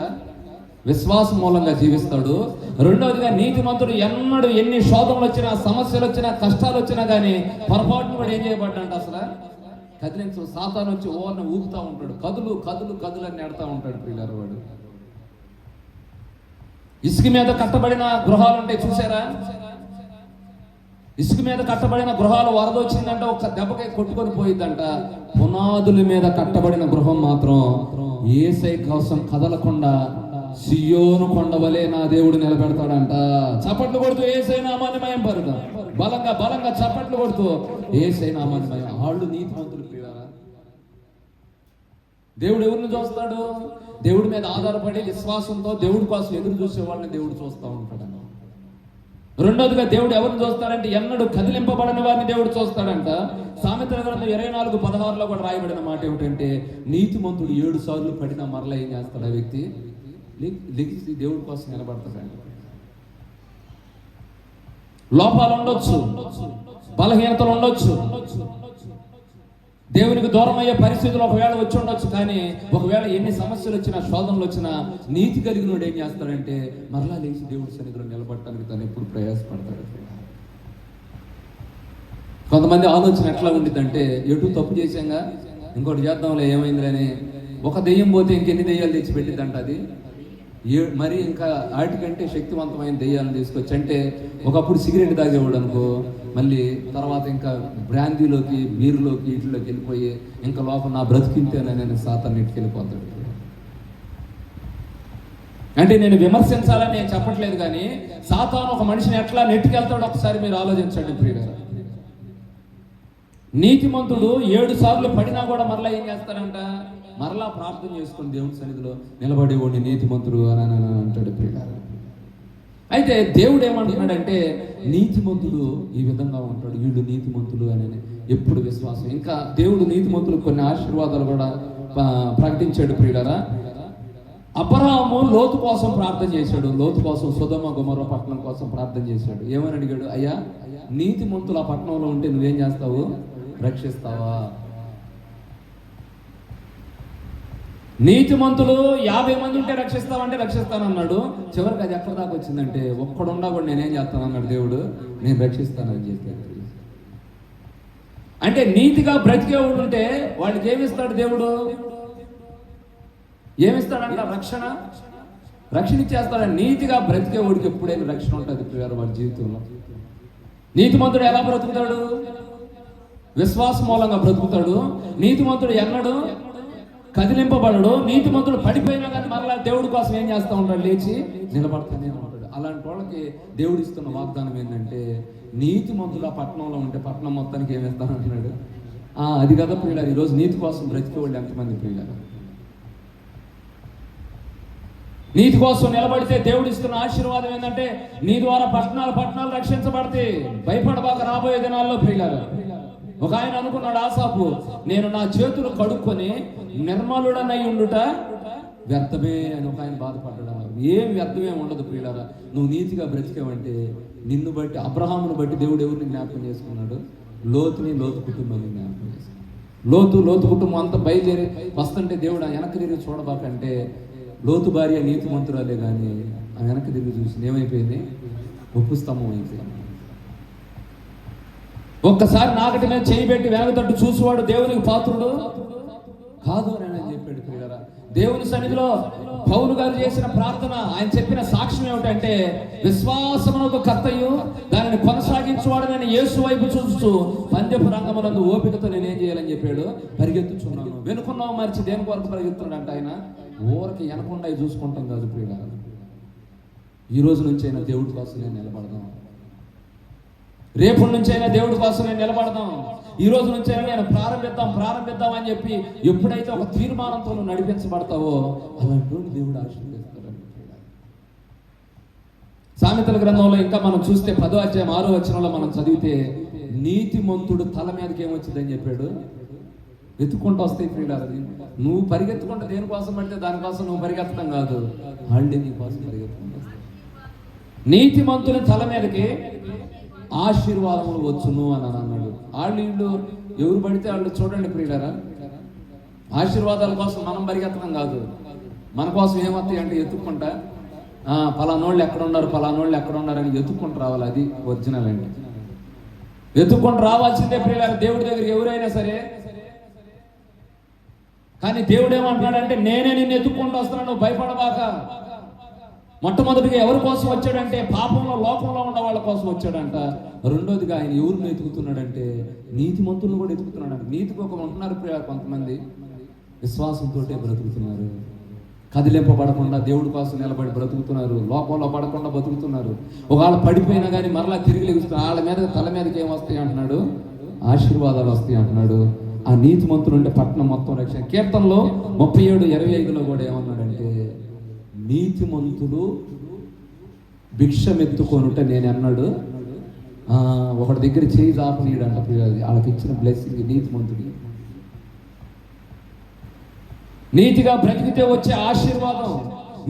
విశ్వాసం మూలంగా జీవిస్తాడు. రెండవదిగా నీతిమంతుడు ఎన్నడూ ఎన్ని శోధనలు వచ్చినా, సమస్యలు వచ్చినా, కష్టాలు వచ్చినా కానీ పొరపాటును కూడా ఏం చేయబడ్డంట? అసలు కదిలించు. సాతాను వచ్చి ఓర్ని ఊపుతా ఉంటాడు, కదులు కదులు కదులు అని నెడతా ఉంటాడు. ప్రియులారా, వాడు ఇసుక మీద కట్టబడిన గృహాలు ఉంటాయి చూసారా? ఇసుక మీద కట్టబడిన గృహాలు వరద వచ్చిందంటే ఒక్క దెబ్బకి కొట్టుకొని పోయిద్దంట. పునాదుల మీద కట్టబడిన గృహం మాత్రం యేసయ్య కోసం కదలకుండా సియోను కొండవలే నా దేవుడు నిలబెడతాడంట. చప్పట్లు కొడుతూ యేసయ్య నామాన్ని మయం పరుగా బలంగా బలంగా చప్పట్లు కొడుతూ యేసయ్య నామాన్ని మయం. వాళ్ళు నీతిమంతులు. ప్రియులారా, దేవుడు ఎవరిని చూస్తాడు? దేవుడి మీద ఆధారపడి విశ్వాసంతో దేవుడి కోసం ఎదురు చూసే వాళ్ళని దేవుడు చూస్తూ ఉంటాడు. రెండోదిగా దేవుడు ఎవరిని చూస్తాడంటే ఎన్నడూ కదిలింపబడని వారిని దేవుడు చూస్తాడంట. సామెతల గ్రంథం 24:16 కూడా రాయబడిన మాట ఏమిటంటే, నీతిమంతుడు 7 సార్లు పడినా మరలా ఏం చేస్తాడు? ఆ వ్యక్తి లెగిసి దేవుడి కోసం నిలబడతాడు. లోపాలు ఉండొచ్చు, బలహీనతలు ఉండొచ్చు, దేవునికి దూరం అయ్యే పరిస్థితులు ఒకవేళ వచ్చి ఉండొచ్చు. కానీ ఒకవేళ ఎన్ని సమస్యలు వచ్చినా, శోధనలు వచ్చినా నీతి కలిగినోడు ఏం చేస్తాడంటే మరలా లేచి దేవుడి సన్నిధిలో నిలబడటానికి తను ఎప్పుడు ప్రయాసపడతాడు. కొంతమంది ఆలోచన ఎట్లా ఉండిద్దంటే, ఎటు తప్పు చేశాంగా ఇంకోటి చేద్దాంలే ఏమైందని ఒక దెయ్యం పోతే ఇంకెన్ని దెయ్యాలు తెచ్చి పెట్టిద్దంట. అది మరి ఇంకా వాటికంటే శక్తివంతమైన దెయ్యాలను తీసుకొచ్చి, అంటే ఒకప్పుడు సిగరెట్ తాగేవాడు అనుకో, మళ్ళీ తర్వాత ఇంకా బ్రాందీలోకి, బీరులోకి, వీటిలోకి వెళ్ళిపోయి ఇంకా లోపల నా బ్రతికింతేనని సాతాను నెట్టుకెళ్ళిపోతాడు. అంటే నేను విమర్శించాలని నేను చెప్పట్లేదు, కానీ సాతాను ఒక మనిషిని ఎట్లా నెట్టుకెళ్తాడో ఒకసారి మీరు ఆలోచించండి ప్రియులారా. నీతిమంతుడు 7 సార్లు పడినా కూడా మరలా ఏం చేస్తాడంట? మరలా ప్రార్థన చేసుకుని దేవుడి సన్నిధిలో నిలబడేవాడిని నీతిమంతుడు అని అంటాడు ప్రియులారా. అయితే దేవుడు ఏమంటున్నాడంటే నీతిమంతుడు ఈ విధంగా ఉంటాడు, వీళ్ళు నీతిమంతులు అని ఎప్పుడు విశ్వాసం. ఇంకా దేవుడు నీతిమంతులు కొన్ని ఆశీర్వాదాలు కూడా ప్రకటించాడు ప్రియులారా. అబ్రహాము లోతు కోసం ప్రార్థన చేశాడు. లోతు కోసం, సొదొమ గొమొర్రా పట్టణం కోసం ప్రార్థన చేశాడు. ఏమని అడిగాడు? అయ్యా, నీతిమంతులు ఆ పట్టణంలో ఉంటే నువ్వేం చేస్తావు? రక్షిస్తావా? నీతిమంతులు 50 మంది ఉంటే రక్షిస్తావంటే రక్షిస్తానన్నాడు. చివరికి అది ఎక్కడ దాకా వచ్చిందంటే, ఒక్కడున్నా కూడా నేనేం చేస్తానన్నాడు దేవుడు, నేను రక్షిస్తానని చెప్పాడు. అంటే నీతిగా బ్రతికేవాడు ఉంటే వాళ్ళకి ఏమిస్తాడు దేవుడు? ఏమిస్తాడంట? రక్షణ ఇచ్చేస్తాడు. నీతిగా బ్రతికేవాడికి ఎప్పుడైనా రక్షణ ఉంటుంది ప్రియులారా వాడి జీవితంలో. నీతిమంతుడు ఎలా బ్రతుకుతాడు? విశ్వాసం మూలంగా బ్రతుకుతాడు. నీతిమంతుడు ఎన్నడూ కదిలింపబడడు. నీతిమంతుడు పడిపోయినా కానీ మరలా దేవుడి కోసం ఏం చేస్తూ ఉంటాడు? లేచి నిలబడతానే ఉంటాడు. అలాంటి వాళ్ళకి దేవుడు ఇస్తున్న వాగ్దానం ఏంటంటే, నీతిమంతులు ఆ పట్టణంలో ఉంటే పట్టణం మొత్తానికి ఏమేస్తానంటున్నాడు? అది కదా ప్రియులారా, ఈరోజు నీతి కోసం బ్రతికేవాళ్ళు ఎంతమంది ప్రియులారా? నీతి కోసం నిలబడితే దేవుడు ఇస్తున్న ఆశీర్వాదం ఏంటంటే, నీ ద్వారా పట్టణాలు రక్షించబడతాయి. భయపడబాక రాబోయే దినాల్లో ప్రియులారా. ఒక ఆయన అనుకున్నాడు, ఆసాపు, నేను నా చేతులు కడుక్కొని నిర్మలుడనై ఉండుట వ్యర్థమే అని ఒక ఆయన బాధపడ్డాడు. ఏం వ్యర్థమే ఉండదు ప్రియులారా. నువ్వు నీతిగా బ్రతికేవంటే నిన్ను బట్టి, అబ్రహామును బట్టి దేవుడు ఎవరిని జ్ఞాపకం చేసుకున్నాడు? లోతు కుటుంబాన్ని జ్ఞాపకం చేసుకున్నాడు. లోతు కుటుంబం అంతా బయలుదేరి వస్తుంటే దేవుడు ఆ వెనక్కి తిరిగి చూడబాకంటే, లోతు భార్య నీతిమంతురాలే కానీ ఆ వెనక్కి తిరిగి చూసి ఏమైపోయింది? ఉప్పు స్తంభం అయిపోయింది. ఒక్కసారి నాగటి మీద చేయి పెట్టి వేగతట్టు చూసేవాడు దేవునికి పాత్రుడు కాదు అని చెప్పాడు ప్రియులారా. దేవుని సన్నిధిలో పౌలు గారు చేసిన ప్రార్థన, ఆయన చెప్పిన సాక్ష్యం ఏమిటంటే, విశ్వాసమునకు కర్తయు దానిని కొనసాగించువాడు నేను యేసు వైపు చూస్తూ పందెపు రంగమునందు ఓపికతో నేనేం చేయాలని చెప్పాడు? పరిగెత్తుచున్నాను. వెనుకున్నావు మరిచి దేని కొరకు పరిగెత్తున్నాడంట ఆయన? ఊరికి వెనకుండా చూసుకుంటాం కాదు ప్రియులారా. ఈ రోజు నుంచి అయినా దేవుడి కోసం నేను నిలబడదాం. రేపటి నుంచి అయినా దేవుడి కోసం నేను నిలబడదాం. ఈ రోజు నుంచి అయినా నేను ప్రారంభిద్దాం అని చెప్పి ఎప్పుడైతే ఒక తీర్మానంతో నువ్వు నడిపించబడతావో అలాంటి దేవుడు ఆశీర్వదిస్తాడు. సామెతల గ్రంథంలో ఇంకా మనం చూస్తే 10వ అధ్యాయం 6వ వచనంలో మనం చదివితే, నీతిమంతుడు తల మీదకి ఏమొచ్చిందని చెప్పాడు? వెతుక్కుంటూ వస్తాయి ప్రియులారా. నువ్వు పరిగెత్తుకుంటే దేనికోసం పడితే దానికోసం నువ్వు పరిగెత్తడం కాదు, వాళ్ళే నీ కోసం పరిగెత్తుకుంటూ వస్తాయి. నీతిమంతుల తల మీదకి ఆశీర్వాదములు వచ్చును అని అన్నాడు. వీళ్ళు ఎవరు పడితే వాళ్ళు చూడండి ప్రియులారా, ఆశీర్వాదాల కోసం మనం పరిగెత్తడం కాదు. మన కోసం ఏమవుతాయి అంటే ఎత్తుక్కుంటా పలానోళ్ళు ఎక్కడున్నారు పలానోళ్ళు ఎక్కడున్నారని ఎత్తుక్కుంటూ రావాలి. అది ఒరిజినల్ అండి. ఎత్తుక్కుంటూ రావాల్సిందే ప్రియులారా దేవుడి దగ్గరికి ఎవరైనా సరే. కానీ దేవుడు ఏమంటున్నాడంటే నేనే నిన్ను ఎత్తుక్కుంటూ వస్తున్నాను, నువ్వు భయపడబాక. మొట్టమొదటిగా ఎవరి కోసం వచ్చాడంటే పాపంలో లోకంలో ఉన్న వాళ్ళ కోసం వచ్చాడంట. రెండోదిగా ఆయన ఎవరిని ఎతుకుతున్నాడంటే నీతిమంతులను కూడా ఎతుకుతున్నాడు. నీతికి ఒక ఉంటున్నారు కొంతమంది విశ్వాసంతో బ్రతుకుతున్నారు, కదిలింపబడకుండా దేవుడి కోసం నిలబడి బ్రతుకుతున్నారు, లోకంలో పడకుండా బ్రతుకుతున్నారు. ఒకవేళ పడిపోయినా కానీ మరలా తిరిగి లెగుస్తున్నారు. వాళ్ళ మీద తల మీదకి ఏం వస్తాయి అంటున్నాడు, ఆశీర్వాదాలు వస్తాయి అంటున్నాడు. ఆ నీతిమంతులు అంటే పట్టణం మొత్తం రక్షణ. కీర్తనలో 37:25 కూడా ఏమన్నాడంటే నీతిమంతులు భిక్షమెత్తుకొనుట నేను అన్నాడు. ఒకటి దగ్గర చేయి చాపనీయడంట వాళ్ళకి ఇచ్చిన బ్లెస్సింగ్ నీతిమంతుడి. నీతిగా బ్రతికితే వచ్చే ఆశీర్వాదం,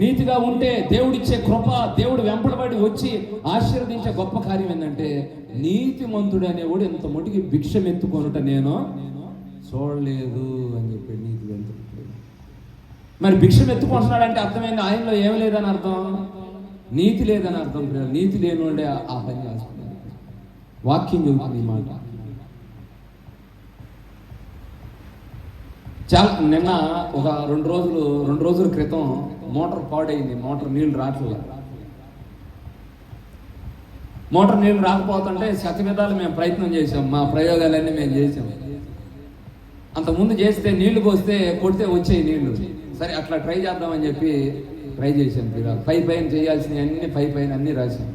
నీతిగా ఉంటే దేవుడిచ్చే కృప, దేవుడు వెంపడబడి వచ్చి ఆశీర్వదించే గొప్ప కార్యం ఏంటంటే నీతిమంతుడు అనేవాడు ఇంత మటుకి భిక్షమెత్తుకొనుట నేను చూడలేదు అని చెప్పి నీతి వెళ్తుంది. మరి భిక్షం ఎత్తుకుంటున్నాడంటే అర్థమైంది ఆయనలో ఏమి లేదని అర్థం, నీతి లేదని అర్థం. నీతి లేని వాళ్ళే ఆ పని చేస్తున్నాడు. వాక్యం చెబుతుంది ఈ మాట. చాలా నిన్న ఒక రెండు రోజుల క్రితం మోటార్ పాడైంది. మోటార్ నీళ్ళు రావట్లేదు. మోటార్ నీళ్ళు రాకపోతుంటే శతవిధాలు మేము ప్రయత్నం చేసాం, మా ప్రయోగాలన్నీ మేము చేసాం. అంతకుముందు చేస్తే నీళ్లు పోస్తే కొడితే వచ్చాయి నీళ్లు. సరే అట్లా ట్రై చేద్దామని చెప్పి ట్రై చేశాను. పై పైన చేయాల్సినవి అన్ని పైన అన్నీ రాశాను.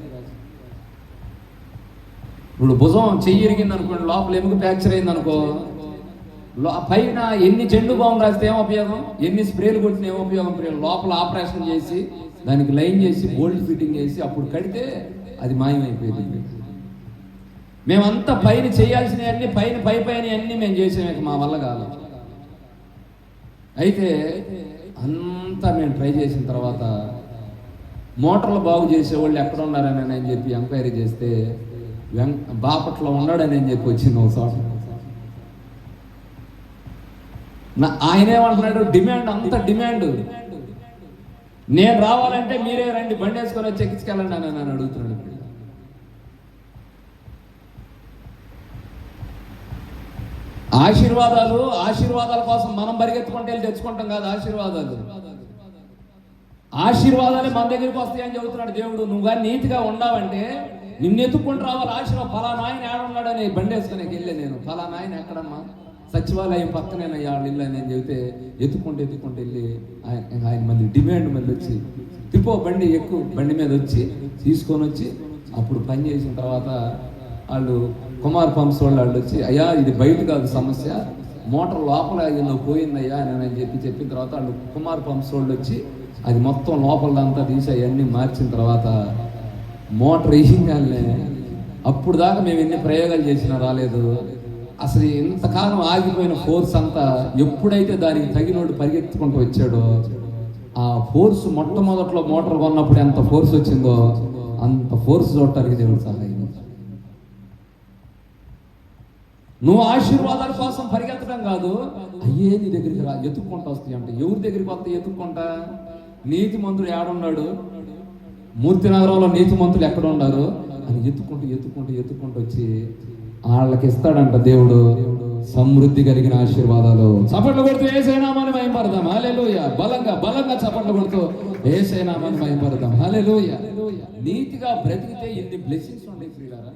ఇప్పుడు భుజం చెయ్యి ఇరిగింది అనుకోండి, లోపల ఎముక ఫ్రాక్చర్ అయింది అనుకో, పైన ఎన్ని జెండు బాంబు రాస్తే ఏం ఉపయోగం, ఎన్ని స్ప్రేలు కొట్టిన ఏం ఉపయోగం. లోపల ఆపరేషన్ చేసి దానికి లైన్ చేసి బోల్ట్ ఫిట్టింగ్ చేసి అప్పుడు కడితే అది మాయమైపోయింది. మేమంతా పైన చేయాల్సినవి అన్ని పైన అన్ని మేము చేసాం, మా వల్ల కాదు. అయితే అంతా మేము ట్రై చేసిన తర్వాత మోటార్లు బాగు చేసేవాళ్ళు ఎక్కడ ఉన్నారని అని చెప్పి ఎంక్వైరీ చేస్తే బాపట్లో ఉన్నాడని అని చెప్పి వచ్చింది ఒక చోట. ఆయన ఏమంటున్నాడు, డిమాండ్ అంత డిమాండ్, నేను రావాలంటే మీరే రండి బండి వేసుకొని వచ్చి ఎక్కించుకెళ్ళండి అని నన్ను అడుగుతున్నాడు. ఆశీర్వాదాల కోసం మనం పరిగెత్తుకుంటే వెళ్ళి తెచ్చుకుంటాం కాదు. ఆశీర్వాదాలే మన దగ్గరికి వస్తాయని చెబుతున్నాడు దేవుడు. నువ్వు కానీ నీతిగా ఉన్నావంటే నిన్ను ఎత్తుక్కుంటూ రావాలి ఆశీర్వాదం. ఫలానా ఆయన ఏడున్నాడని బండి వేసుకునే వెళ్ళే నేను, ఫలానా ఆయన ఎక్కడమ్మా, సచివాలయం పక్కనేనయ్యా వాళ్ళ ఇల్లు అని చెబితే ఎత్తుకుంటూ వెళ్ళి ఆయన మళ్ళీ డిమాండ్ మళ్ళీ వచ్చి తిప్పో బండి ఎక్కువ బండి మీద వచ్చి తీసుకొని వచ్చి అప్పుడు పని చేసిన తర్వాత వాళ్ళు కుమార్ పంప్స్ వాళ్ళు వచ్చి అయ్యా ఇది బయట కాదు సమస్య, మోటార్ లోపల ఇలా పోయిందయ్యా అని చెప్పిన తర్వాత వాళ్ళు కుమార్ పంప్స్ వాళ్ళు వచ్చి అది మొత్తం లోపలంతా తీసి అవన్నీ మార్చిన తర్వాత మోటార్ వేయంగానే అప్పుడు దాకా మేము ఎన్ని ప్రయోగాలు చేసినా రాలేదు. అసలు ఇంతకాలం ఆగిపోయిన ఫోర్స్ అంతా ఎప్పుడైతే దానికి తగినోడు పరిగెత్తుకుంటూ వచ్చాడో ఆ ఫోర్స్ మొట్టమొదట్లో మోటార్ కొన్నప్పుడు ఎంత ఫోర్స్ వచ్చిందో అంత ఫోర్స్ చూడటానికి దేవుడు సహాయం. నువ్వు ఆశీర్వాదాల కోసం పరిగెత్తడం కాదు, అయ్యే నీ దగ్గరికి రా ఎత్తుక్కుంటూ వస్తాయి అంటే ఎవరి దగ్గరికి వస్తాయి ఎత్తుక్కుంటా. నీతిమంతుడు ఏడున్నాడు, మూర్తినగరంలో నీతిమంతులు ఎక్కడ ఉన్నారు అని ఎత్తుకుంటూ వచ్చి వాళ్ళకి ఇస్తాడంట దేవుడు సమృద్ధి కలిగిన ఆశీర్వాదాలు. చప్పట్లు కొడుతూ యేసయ్యనామాన్ని మహిమపడదాం. హల్లెలూయా. బలంగా చప్పట్లు కొడుతూ యేసయ్యనామాన్ని మహిమపడదాం. హల్లెలూయా. నీతిగా బ్రతికితే ఇన్ని బ్లెస్సింగ్స్ ఉంటాయి ప్రియులారా.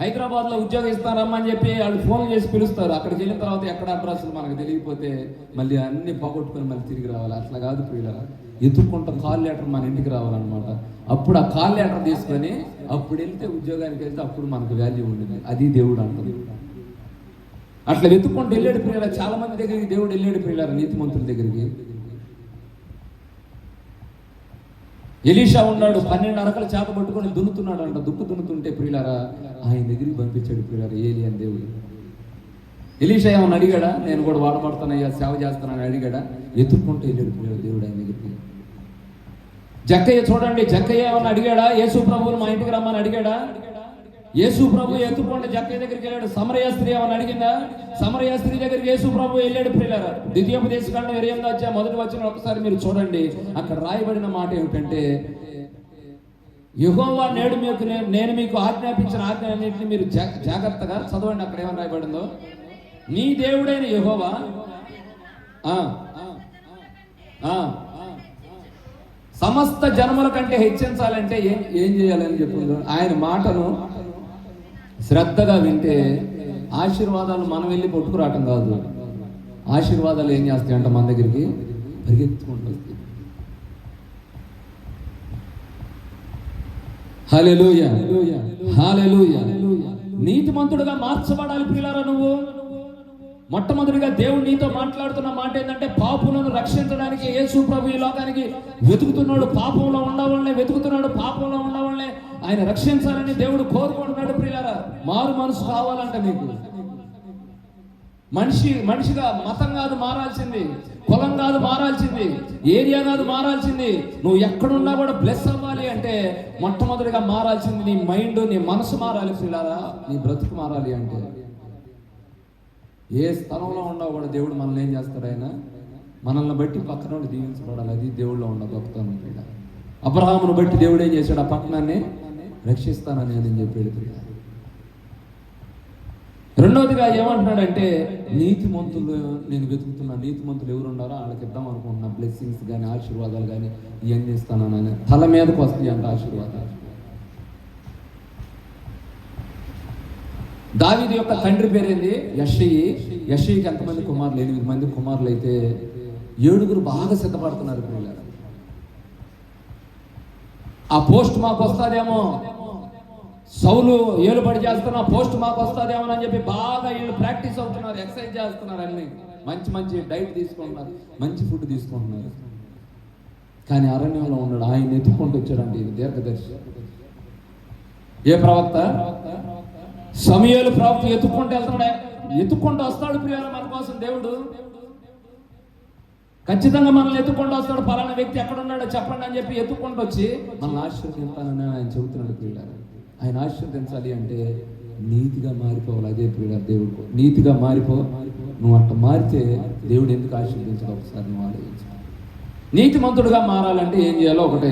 హైదరాబాద్లో ఉద్యోగం ఇస్తారమ్మని చెప్పి వాళ్ళు ఫోన్ చేసి పిలుస్తారు. అక్కడికి వెళ్ళిన తర్వాత ఎక్కడ అడ్రస్లు మనకు తెలియకపోతే మళ్ళీ అన్ని పోగొట్టుకొని మళ్ళీ తిరిగి రావాలి. అట్లా కాదు ప్రియులారా, ఎత్తుక్కుంటూ కాల్ లెటర్ మన ఇంటికి రావాలన్నమాట. అప్పుడు ఆ కాల్ లెటర్ తీసుకొని అప్పుడు వెళ్తే ఉద్యోగానికి వెళ్తే అప్పుడు మనకు వాల్యూ ఉండేది. అది దేవుడు అంటుంది. అట్లా వెతుక్కుంటూ వెళ్ళాడు ప్రియులారా. చాలా మంది దగ్గరికి దేవుడు వెళ్ళాడు ప్రియులారా, నీతిమంతుల దగ్గరికి. ఎలీషా ఉన్నాడు, 12 అరకలు చేప పట్టుకొని దున్నుతున్నాడు అంట. దున్నుతుంటే ప్రియులారా ఆయన దగ్గరికి పంపించాడు ప్రియులారా ఏలి అని దేవుడు. ఎలీషా ఏమని అడిగాడా? నేను కూడా వాడబడతానయ్యా, సేవ చేస్తానని అడిగాడా? ఎత్తుక్కుంటూ వెళ్ళాడు దేవుడు ఆయన దగ్గరికి. జక్కయ్య చూడండి, జక్కయ్య ఏమని అడిగాడా? యేసు ప్రభువుని మా ఇంటికి రమ్మని అడిగాడా? యేసు ప్రభు ఎత్తుకుంటే జక్కయ్య దగ్గరికి వెళ్ళాడు. సమరయ స్త్రీ ఏమని అడిగిందా? సమరయ స్త్రీ దగ్గరికి యేసు ప్రభు వెళ్ళాడు. ప్రియులారా, ద్వితీయోపదేశకాండం 28వ అధ్యాయం 1వ వచనం ఒకసారి మీరు చూడండి. అక్కడ రాయబడిన మాట ఏమిటంటే, యెహోవా నేడు నేను మీకు ఆజ్ఞాపించిన ఆజ్ఞలన్నింటినీ మీరు జాగ్రత్తగా చదవండి. అక్కడ ఏమని రాయబడిందో, నీ దేవుడైన యెహోవా సమస్త జన్మల కంటే హెచ్చించాలంటే ఏం చేయాలని చెప్పిందో, ఆయన మాటను శ్రద్ధగా వింటే ఆశీర్వాదాలు మనం వెళ్ళి కొట్టుకురావటం కాదు, ఆశీర్వాదాలు ఏం చేస్తాయంట మన దగ్గరికి పరిగెత్తుకుంటుంది. హల్లెలూయా, హల్లెలూయా. నీతిమంతుడుగా మార్చబడాలి ప్రియులారా. నువ్వు మొట్టమొదటిగా దేవుడు నీతో మాట్లాడుతున్న మాట ఏంటంటే, పాపులను రక్షించడానికి యేసు ప్రభు ఈ లోకానికి వెతుకుతున్నాడు. పాపంలో ఉండవాళ్ళనే వెతుకుతున్నాడు. పాపంలో ఉండవాళ్ళనే ఆయన రక్షించాలని దేవుడు కోరుకుంటున్నాడు. ప్రియులారా, మారు మనసు కావాలంట నీకు. మనిషిగా మతం కాదు మారాల్సింది, కులం కాదు మారాల్సింది, ఏరియా కాదు మారాల్సింది. నువ్వు ఎక్కడున్నా కూడా బ్లెస్ అవ్వాలి అంటే మొట్టమొదటిగా మారాల్సింది నీ మైండ్, నీ మనసు మారాలి ప్రియులారా. నీ బ్రతుకు మారాలి అంటే ఏ స్థలంలో ఉండవు కూడా దేవుడు మనల్ని ఏం చేస్తాడు? ఆయన మనల్ని బట్టి పక్కన దీవించబడాలి. అది దేవుడిలో ఉన్న గొప్పతనం. అబ్రహామును బట్టి దేవుడు ఏం చేశాడు? ఆ పట్టణాన్ని రక్షిస్తానని అని చెప్పాడు. రెండవదిగా ఏమంటున్నాడంటే, నీతిమంతులు నేను వెతుకుతున్నా. నీతిమంతులు ఎవరు ఉన్నారో వాళ్ళకి ఇద్దాం అనుకుంటున్నా. బ్లెస్సింగ్స్ కానీ ఆశీర్వాదాలు కానీ ఇవన్నీ ఇస్తానని. తల మీదకు వస్తాయి అంట ఆశీర్వాదాలు. దావీదు యొక్క తండ్రి పేరేంది? యెషయి. యెషయికి ఎంతమంది కుమారులు? 8 మంది కుమారులు అయితే 7 బాగా సిద్ధపడుతున్నారు పిల్లలు. ఆ పోస్ట్ మాకు వస్తాదేమో, సౌలు ఏలుబడి చేస్తున్నా పోస్ట్ మాకు వస్తాదేమో అని చెప్పి బాగా వీళ్ళు ప్రాక్టీస్ అవుతున్నారు, ఎక్సర్సైజ్ చేస్తున్నారు. అన్ని మంచి డైట్ తీసుకుంటున్నారు, మంచి ఫుడ్ తీసుకుంటున్నారు. కానీ అరణ్యంలో ఉన్నాడు. ఆయన ఎత్తుకుంటూ వచ్చాడండి. ఇది దీర్ఘదర్శి. ఏ ప్రవక్త? సమూయేలు ప్రవక్త ఎత్తుక్కుంటూ వెళ్తున్నాడు. ఎత్తుక్కుంటూ వస్తాడు ప్రియులారా మన కోసం దేవుడు. ఖచ్చితంగా మనల్ని ఎత్తుక్కుంటూ వస్తాడు. పలానా వ్యక్తి ఎక్కడ ఉన్నాడో చెప్పండి అని చెప్పి ఎత్తుక్కుంటూ వచ్చి మనల్ని ఆశీర్వదించాలని ఆయన చెబుతున్నాడు ప్రియులారా. ఆయన ఆశీర్వదించాలి అంటే నీతిగా మారిపోవాలి. అదే ప్రియులారా దేవుడు. నీతిగా మారిపో. నువ్వు అట్ట మారితే దేవుడు ఎందుకు ఆశీర్వదించాడు? ఒకసారి నువ్వు ఆలోచించు. నీతిమంతుడుగా మారాలంటే ఏం చేయాలో ఒకటే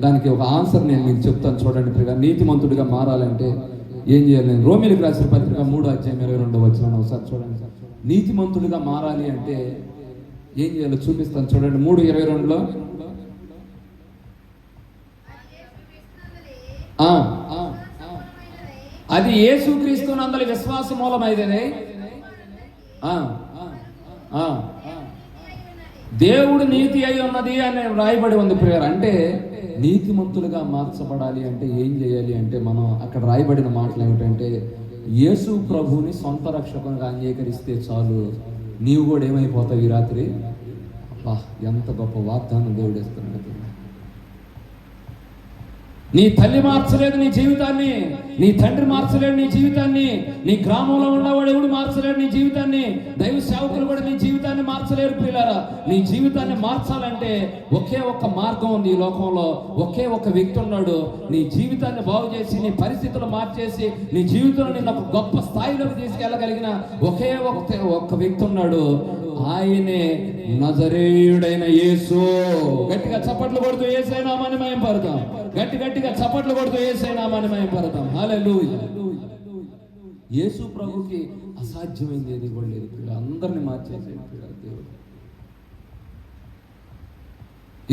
దానికి ఒక ఆన్సర్ నేను మీకు చెప్తాను. చూడండి ప్రియులారా, నీతిమంతుడిగా మారాలంటే ఏం చేయాలి? నేను రోమీయులకు రాసిన పత్రిక 3వ అధ్యాయం 22వ వచనం ఒకసారి చూడండి. నీతిమంతుడిగా మారాలి అంటే ఏం చేయాలో చూపిస్తాను. చూడండి 3:22లో అది యేసుక్రీస్తునందలి విశ్వాస మూలమైనదే దేవుడు నీతి అయి ఉన్నది అని రాయబడి ఉంది ప్రియులారా. అంటే నీతిమంతులుగా మార్చబడాలి అంటే ఏం చేయాలి అంటే, మనం అక్కడ రాయబడిన మాటలు ఏమిటంటే, యేసు ప్రభువుని సొంత రక్షకునిగా అంగీకరిస్తే చాలు, నీవు కూడా ఏమైపోతావు ఈ రాత్రి. అబ్బా, ఎంత గొప్ప వాగ్దానం దేవుడు ఇస్తున్నాడు. నీ తల్లి మార్చలేదు నీ జీవితాన్ని, నీ తండ్రి మార్చలేడు నీ జీవితాన్ని, నీ గ్రామంలో ఉన్నవాడు ఎవడు మార్చలేడు నీ జీవితాన్ని, దైవ సేవకులు కూడా నీ జీవితాన్ని మార్చలేరు ప్రియులారా. నీ జీవితాన్ని మార్చాలంటే ఒకే ఒక్క మార్గం ఉంది ఈ లోకంలో. ఒకే ఒక్క వ్యక్తి ఉన్నాడు. నీ జీవితాన్ని బాగు చేసి, నీ పరిస్థితులు మార్చేసి, నీ జీవితంలో నిన్న ఒక గొప్ప స్థాయిలోకి తీసుకెళ్ళగలిగిన ఒకే ఒక్క వ్యక్తి ఉన్నాడు. ఆయనే నజరేయుడైన యేసు. గట్టిగా చప్పట్లు కొడుతూ యేసే నామాన్ని మహిమపడతాం. గట్టిగా చప్పట్లు కొడుతూ యేసే నామాన్ని మహిమపడతాం. హల్లెలూయా. యేసు ప్రభుకి అసాధ్యమైంది ఏది కూడా లేదు. అందరిని మార్చేసే దేవుడు.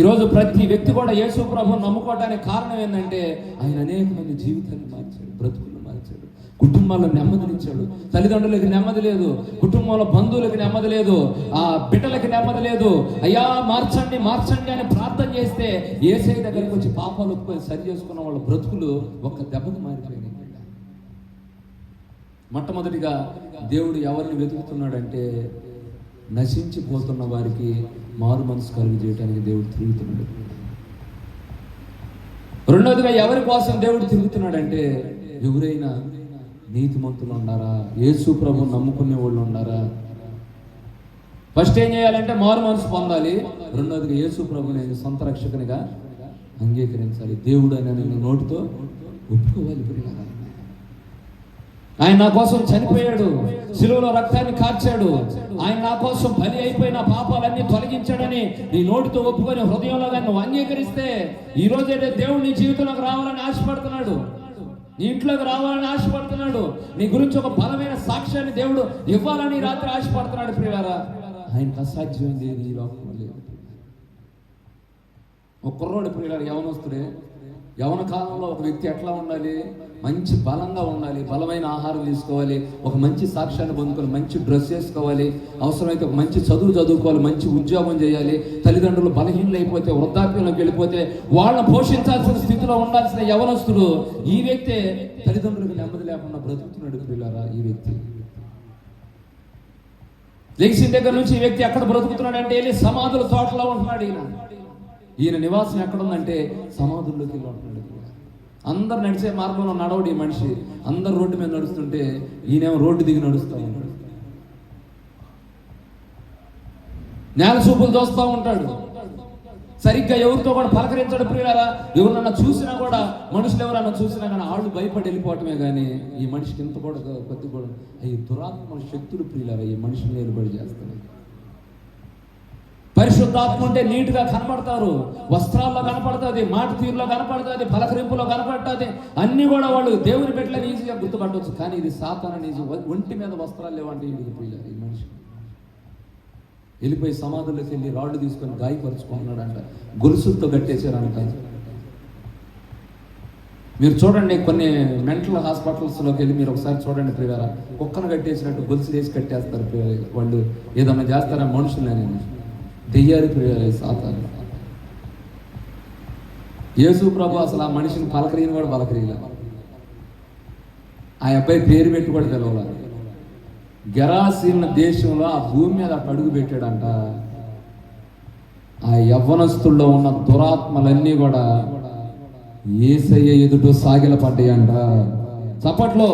ఈరోజు ప్రతి వ్యక్తి కూడా యేసు ప్రభుని నమ్ముకోవడానికి కారణం ఏంటంటే, ఆయన అనేక మంది జీవితాన్ని మార్చాడు, బ్రతుకులు మార్చాడు, కుటుంబాల్లో నెమ్మదినిచ్చాడు. తల్లిదండ్రులకి నెమ్మది లేదు, కుటుంబంలో బంధువులకి నెమ్మది లేదు, ఆ బిడ్డలకి నెమ్మది లేదు. అయ్యా మార్చండి అని ప్రార్థన చేస్తే యేసయ్య దగ్గరికి వచ్చి పాపాలు ఒప్పుకొని సరి చేసుకున్న వాళ్ళ బ్రతుకులు ఒక్క దెబ్బకు మారిపోయినాయి. మొట్టమొదటిగా దేవుడు ఎవరిని వెతుకుతున్నాడంటే, నశించిపోతున్న వారికి మారు మనసు కలిగి చేయడానికి దేవుడు తిరుగుతున్నాడు. రెండవదిగా ఎవరి కోసం దేవుడు తిరుగుతున్నాడంటే, ఎవరైనా నీతిమంతులు ఉన్నారా? యేసు ప్రభు నమ్ముకునే వాళ్ళు ఉన్నారా? ఫస్ట్ ఏం చేయాలంటే మారు మనసు పొందాలి. రెండోదిగా యేసు ప్రభుని సొంత రక్షకునిగా అంగీకరించాలి. దేవుడు అని నేను నోటితో ఒప్పుకోవాలి. ఆయన నా కోసం చనిపోయాడు, సిలువలో రక్తాన్ని కార్చాడు, ఆయన నా కోసం బలి అయిపోయి నా పాపాలన్నీ తొలగించాడని నీ నోటితో ఒప్పుకొని హృదయంలో కానీ నువ్వు అంగీకరిస్తే ఈ రోజైతే దేవుడు నీ జీవితంలోకి రావాలని ఆశపడుతున్నాడు, నీ ఇంట్లోకి రావాలని ఆశపడుతున్నాడు, నీ గురించి ఒక బలమైన సాక్ష్యాన్ని దేవుడు ఇవ్వాలని రాత్రి ఆశపడుతున్నాడు. ప్రియులారా, ఆయనకు అసాధ్యమైంది ఏది ఈ లోకంలో లేదు. ఒక కుర్రోడు ప్రియులారా, యవనస్తుడే. యవన కాలంలో ఒక వ్యక్తి ఎట్లా ఉండాలి? మంచి బలంగా ఉండాలి, బలమైన ఆహారం తీసుకోవాలి, ఒక మంచి సాక్ష్యాన్ని పొందుకోవాలి, మంచి డ్రెస్ వేసుకోవాలి, అవసరమైతే ఒక మంచి చదువు చదువుకోవాలి, మంచి ఉద్యోగం చేయాలి. తల్లిదండ్రులు బలహీనలు అయిపోతే, వృద్ధాప్యంలోకి వెళ్ళిపోతే వాళ్ళని పోషించాల్సిన స్థితిలో ఉండాల్సిన యవనస్తుడు ఈ వ్యక్తి తల్లిదండ్రులకు నెమ్మది లేకుండా బ్రతుకుతున్నాడు. పిల్లరా, ఈ వ్యక్తి లెగిసిన దగ్గర నుంచి ఈ వ్యక్తి ఎక్కడ బ్రతుకుతున్నాడు అంటే వెళ్ళి సమాధుల తోటలో ఉంటున్నాడు. ఈయన నివాసం ఎక్కడుందంటే సమాధుల్లోకి వెళ్ళి ఉంటున్నాడు. అందరు నడిచే మార్గంలో నడవడు ఈ మనిషి. అందరు రోడ్డు మీద నడుస్తుంటే ఈయనేమో రోడ్డు దిగి నడుస్తూ ఉంటాడు. నేల చూపులు చూస్తూ ఉంటాడు. సరిగ్గా ఎవరితో కూడా పలకరించడు. ప్రియులారా, ఎవరన్నా చూసినా కూడా, మనుషులు ఎవరన్నా చూసినా కానీ వాళ్ళు భయపడి వెళ్ళిపోవటమే కానీ ఈ మనిషికి ఇంత కూడా కొద్ది కూడా ఈ దురాత్మ శక్తులు ప్రియులారా ఈ మనిషిని నిలబడి చేస్తున్నాయి. పరిశుద్ధాత్మ ఉంటే నీట్గా కనపడతారు, వస్త్రాల్లో కనపడుతుంది, మాట తీరులో కనపడుతుంది, పలకరింపులో కనపడుతుంది, అన్ని కూడా వాళ్ళు దేవుని బిడ్డలని ఈజీగా గుర్తుపట్టవచ్చు. కానీ ఇది సాతానని ఒంటి మీద వస్త్రాలు లేవంటే ఈ మనిషి వెళ్ళిపోయి సమాధుల్లోకి వెళ్ళి రాళ్ళు తీసుకొని గాయపరుచుకుంటున్నాడంట, గొలుసులతో కట్టేశారంట. మీరు చూడండి, కొన్ని మెంటల్ హాస్పిటల్స్లోకి వెళ్ళి మీరు ఒకసారి చూడండి ప్రియులారా, కుక్కను కట్టేసినట్టు గొలుసు వేసి కట్టేస్తారు. వాళ్ళు ఏదన్నా చేస్తారా మనుషులని? దెయ్యాలు ప్రియులారా, సాతాను. యేసు ప్రభు అసలు ఆ మనిషిని పలకరియని కూడా పలకరియలే. ఆ అబ్బాయి పేరు పెట్టి కూడా తెలవాలి. గెరాసీన దేశంలో ఆ భూమి మీద అడుగు పెట్టాడంట. ఆ యవ్వనస్తుల్లో ఉన్న దురాత్మలన్నీ కూడా యేసయ్య ఎదుట సాగిలపడ్డాయంట. చప్పట్లో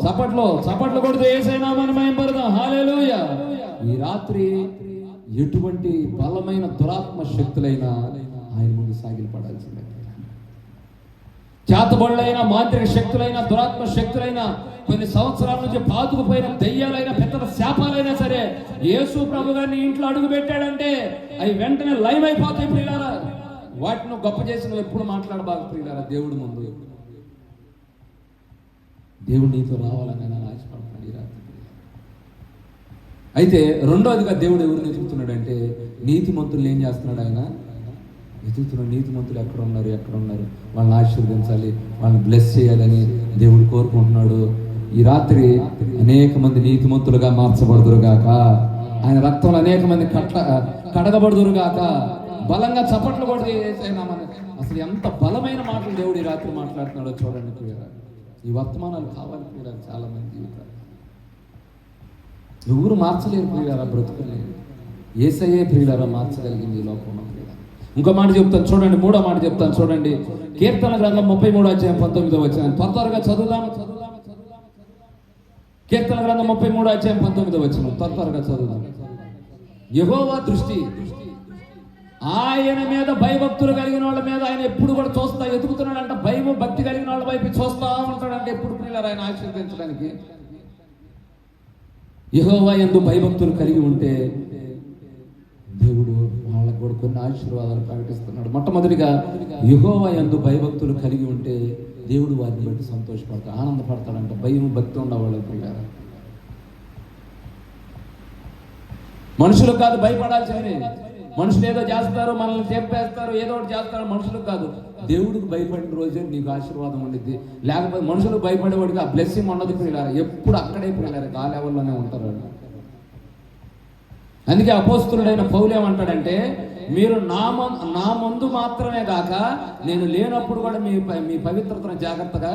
చప్పట్లో చప్పట్లు కొడుతూ యేసయ్య నామాన్ని మహిమపడదాం. హల్లెలూయా. ఈ రాత్రి ఎటువంటి బలమైన దురాత్మ శక్తులైనా ఆయన ముందు సాగిలపడాల్సిందే. చేతబడులైన మాంత్రిక శక్తులైన దురాత్మ శక్తులైన కొన్ని సంవత్సరాల నుంచి పాతుకుపోయిన దెయ్యాలైన పెద్ద శాపాలైనా సరే యేసు ప్రభు గారిని ఇంట్లో అడుగు పెట్టాడంటే అవి వెంటనే లైవ్ అయిపోతాయి ప్రియులారా. వాటిని గొప్ప చేసి నువ్వు ఎప్పుడు మాట్లాడబాకు ప్రియులారా. దేవుడి ముందు దేవుడు నీతో రావాలని నేను ఆశపడుతున్నాను ఈ రాత్రి. అయితే రెండోదిగా దేవుడు ఎవరిని ఎదుగుతున్నాడంటే నీతిమంతులు ఏం చేస్తున్నాడు? ఆయన ఎదుగుతున్నాడు. నీతిమంతులు ఎక్కడ ఉన్నారు వాళ్ళని ఆశీర్వదించాలి, వాళ్ళని బ్లెస్ చేయాలని దేవుడు కోరుకుంటున్నాడు. ఈ రాత్రి అనేక మంది నీతిమంతులుగా మార్చబడుదురుగాక, ఆయన రక్తంలో అనేక మంది కడగబడుదురుగాక. బలంగా చప్పట్లు కూడా అసలు ఎంత బలమైన మాటలు దేవుడు ఈ రాత్రి మాట్లాడుతున్నాడో చూడండి ప్రియులారా. ఈ వర్తమానాలు కావాలి ప్రియులారా. చాలా మంది జీవితాలు ఎవరు మార్చలేరు ప్రియులారా, బ్రతుకులేరు. యేసయ్యే ప్రియులారా మార్చగలిగింది ఈ లోకంలో. ఇంకో మాట చెప్తాను చూడండి, మూడో మాట చెప్తాను చూడండి. కీర్తన గ్రంథం 33 అధ్యాయం 19వ వచనం త్వరగా చదువుదాం. కీర్తన గ్రంథం 33 అధ్యాయం 19వ వచనం త్వరగా చదువుదాం. యెహోవా దృష్టి ఆయన మీద భయభక్తులు కలిగిన వాళ్ళ మీద ఆయన ఎప్పుడు కూడా ఎదుగుతున్నాడంట. భయం భక్తి కలిగిన వాళ్ళ వైపు చూస్తా ఉంటాడంటే ఎప్పుడు ప్రియులారా ఆయన ఆశీర్వదించడానికి. యెహోవా యందు భయభక్తులు కలిగి ఉంటే దేవుడు వాళ్ళకు కూడా కొన్ని ఆశీర్వాదాలు ప్రకటిస్తున్నాడు. మొట్టమొదటిగా యెహోవా యందు భయభక్తులు కలిగి ఉంటే దేవుడు వారిని బట్టి సంతోషపడతాడు, ఆనందపడతాడంట. భయం భక్తి ఉండవాళ్ళు ప్రియులారా. మనుషులకు కాదు భయపడాల్సింది. మనుషులు ఏదో చేస్తారు, మనల్ని చెప్పేస్తారు, ఏదో ఒకటి చేస్తారు. మనుషులకు కాదు, దేవుడికి భయపడిన రోజే నీకు ఆశీర్వాదం ఉండిద్ది. లేకపోతే మనుషులకు భయపడేవాడికి ఆ బ్లెస్సింగ్ ఉండదు ప్రియులారా. ఎప్పుడు అక్కడే ప్రియులారా, ఆ లెవెల్లోనే ఉంటారు. అందుకే అపోస్తులుడైన పౌలు ఏమంటాడంటే, మీరు నా ముందు మాత్రమే కాక నేను లేనప్పుడు కూడా మీ పవిత్రతను జాగ్రత్తగా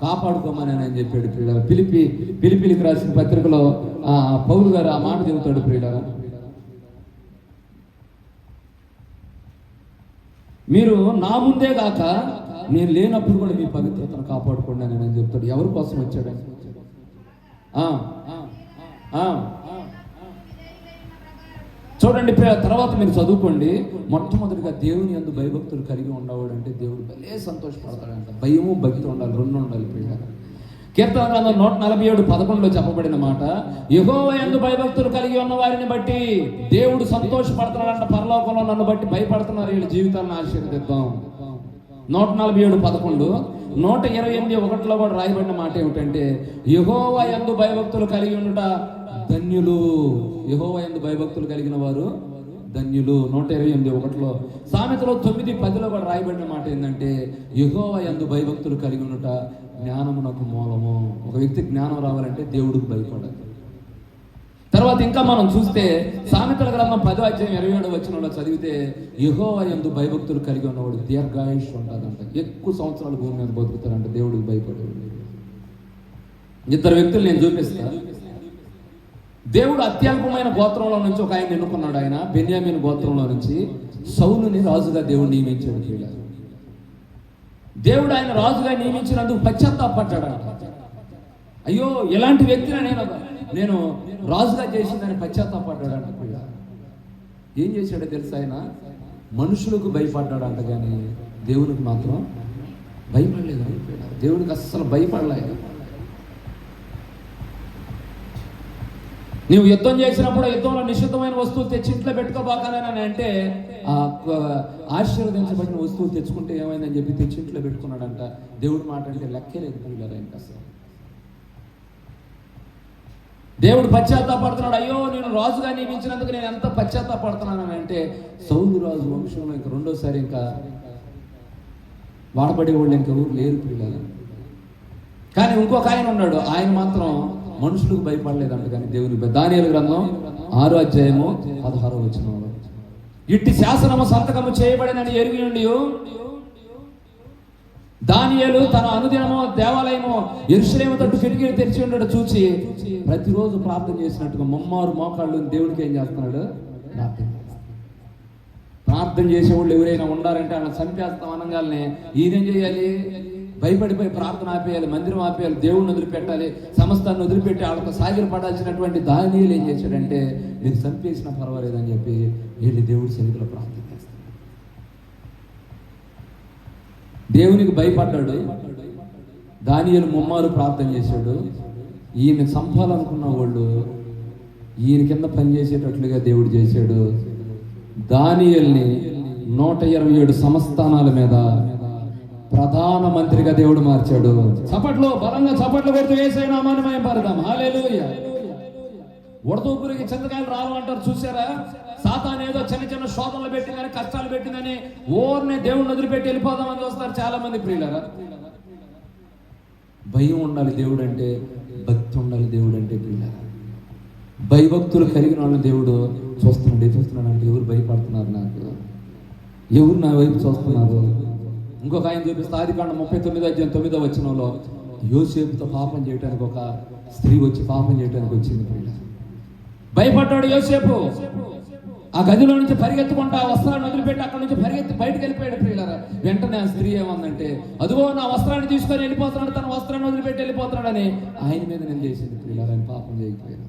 కాపాడుకోమని అని చెప్పాడు ప్రియులారా. పిలిపిలికి రాసిన పత్రికలో పౌలు గారు ఆ మాట చెబుతాడు ప్రియులారా. మీరు నా ముందే కాక నేను లేనప్పుడు కూడా మీ పవిత్రతను కాపాడుకోండి అని నేను చెప్తాడు. ఎవరి కోసం వచ్చాడు? చూడండి, తర్వాత మీరు చదువుకోండి. మొట్టమొదటిగా దేవుని యందు భయభక్తులు కలిగి ఉండవాడు అంటే దేవుడు భలే సంతోషపడతాడంట. భయము భక్తి ఉండాలి, రెండు ఉండాలి. కీర్తన గ్రంథం 147:11 చెప్పబడిన మాట, యెహోవా యందు భయభక్తులు కలిగి ఉన్న వారిని బట్టి దేవుడు సంతోషపడుతున్నాడంట. పరలోకంలో నన్ను బట్టి భయపడుతున్నారు, వీళ్ళ జీవితాలను ఆశీర్వదిద్దాం. 147:11. 128:1 కూడా రాయబడిన మాట ఏమిటంటే, యెహోవా యందు భయభక్తులు కలిగి ఉండుట ధన్యులు. యెహోవా యందు భయభక్తులు కలిగిన వారు ధన్యులు. 128:1. సామెతలో 9:10 కూడా రాయబడిన మాట ఏంటంటే, యెహోవా యందు భయభక్తులు కలిగి ఉండుట జ్ఞానమునకు మూలము. ఒక వ్యక్తి జ్ఞానం రావాలంటే దేవుడికి భయపడాలి. తర్వాత ఇంకా మనం చూస్తే సామెతల గ్రంథం 10:27 చదివితే, యెహోవా యందు భయభక్తులు కలిగి ఉన్నవాడు దీర్ఘాయుష్ ఉంటుందంట. ఎక్కువ సంవత్సరాలు భూమి మీద బతుకుతారంట దేవుడికి భయపడేవాడు. ఇద్దరు వ్యక్తులు నేను చూపిస్తా. దేవుడు అత్యల్పమైన గోత్రంలో నుంచి ఒక ఆయన ఎన్నుకున్నాడు. ఆయన బెన్యామీను గోత్రంలో నుంచి సౌలుని రాజుగా దేవుడు నియమించాడు. దేవుడు ఆయన రాజుగా నియమించినందుకు పశ్చాత్తాపడ్డాడు. అయ్యో, ఇలాంటి వ్యక్తిని నేను రాజుగా చేసిందని పశ్చాత్తాపడ్డాడంట. ఏం చేశాడో తెలుసా? ఆయన మనుషులకు భయపడ్డాడంట, కానీ దేవునికి మాత్రం భయపడలేదు. దేవునికి అస్సలు భయపడలేదు. నీవు యుద్ధం చేసినప్పుడు యుద్ధంలో నిషిద్ధమైన వస్తువులు తెచ్చి ఇంట్లో పెట్టుకోబాకానని అంటే, ఆశీర్వదించబడిన వస్తువులు తెచ్చుకుంటే ఏమైందని చెప్పి తెచ్చి ఇంట్లో పెట్టుకున్నాడంట. దేవుడి మాట అంటే లెక్కే లేదు పిల్లలు. ఇంకా అసలు దేవుడు పశ్చాత్తాపడుతున్నాడు. అయ్యో, నేను రాజుగా నియమించినందుకు నేను ఎంత పశ్చాత్తాపడుతున్నానని అంటే, సౌలు రాజు వంశంలో ఇంకా రెండోసారి ఇంకా వాడబడేవాళ్ళు ఇంకా ఊరు లేరు పిల్లలు. కానీ ఇంకొక ఆయన ఉన్నాడు, ఆయన మాత్రం మనుషులకు భయపడలేదంట, కానీ దేవునికి. దానియేలు గ్రంథం 6:16. ఇట్టి శాసనము సంతకము చేయబడినని ఎరిగి నుండి దానియేలు తన అనుదినము దేవాలయము యెరూషలేము తట్టు కిటికీలు తెరిచి ఉండడం చూసి ప్రతిరోజు ప్రార్థన చేసినట్టుగా ముమ్మారు మోకాళ్ళు దేవుడికి ఏం చేస్తున్నాడు? ప్రార్థన చేసేవాళ్ళు ఎవరైనా ఉండాలంటే ఆయన చంపేస్తాం అనగానే ఈయనేం చేయాలి? భయపడిపోయి ప్రార్థన ఆపేయాలి, మందిరం ఆపేయాలి, దేవుడిని వదిలిపెట్టాలి, సమస్తాన్ని వదిలిపెట్టి వాళ్ళతో సాగిలు పడాల్సినటువంటి దానియేలు ఏం చేశాడంటే, మీరు చంపేసినా పర్వాలేదని చెప్పి వీళ్ళు దేవుడి సన్నిధిలో ప్రార్థన చేస్తాడు. దేవునికి భయపడ్డాడు. దానియేలు ముమ్మారు ప్రార్థన చేశాడు. ఈయన చంపాలనుకున్న వాళ్ళు ఈయన కింద పనిచేసేటట్లుగా దేవుడు చేశాడు. దానియేలుని 127 సంస్థానాల మీద ప్రధానమంత్రిగా దేవుడు మార్చాడు. చప్పట్లు, బలంగా చప్పట్లు కొడుతూ యేసయ్య నామాన్ని మహిమపడదాం. హల్లెలూయా. ఉడతూపురికి చింతకాయలు రావాలంటారు, చూసారా? సాతాను ఏదో చిన్న చిన్న శోధనలు పెట్టిందని, కష్టాలు పెట్టిందని ఓర్నే దేవుడిని వదిలిపెట్టి వెళ్ళిపోదామని చూస్తారు చాలా మంది ప్రియులారా. భయం ఉండాలి దేవుడు అంటే, భక్తి ఉండాలి దేవుడు అంటే ప్రియులారా. భయభక్తులు కలిగిన వాళ్ళని దేవుడు చూస్తున్నాడు అంటే, ఎవరు భయపడుతున్నారు నాకు, ఎవరు నా వైపు చూస్తున్నారు? ఇంకొక ఆయన చూపిస్తే ఆదికాండం 39:9 యోసేపుతో పాపం చేయడానికి ఒక స్త్రీ వచ్చి పాపం చేయడానికి వచ్చింది. భయపడ్డాడు యోసేపు. ఆ గదిలో నుంచి పరిగెత్తుకుంటా ఆ వస్త్రాన్ని వదిలిపెట్టి అక్కడ నుంచి పరిగెత్తి బయటకు వెళ్ళిపోయాడు ప్రియులారా. వెంటనే ఆ స్త్రీ ఏమందంటే, అదిగో నా వస్త్రాన్ని తీసుకొని వెళ్ళిపోతున్నాడు, తన వస్త్రాన్ని వదిలిపెట్టి వెళ్ళిపోతున్నాడని ఆయన మీద నేను చేసింది ప్రియులారా. ఆయన పాపం చేయకపోయినా,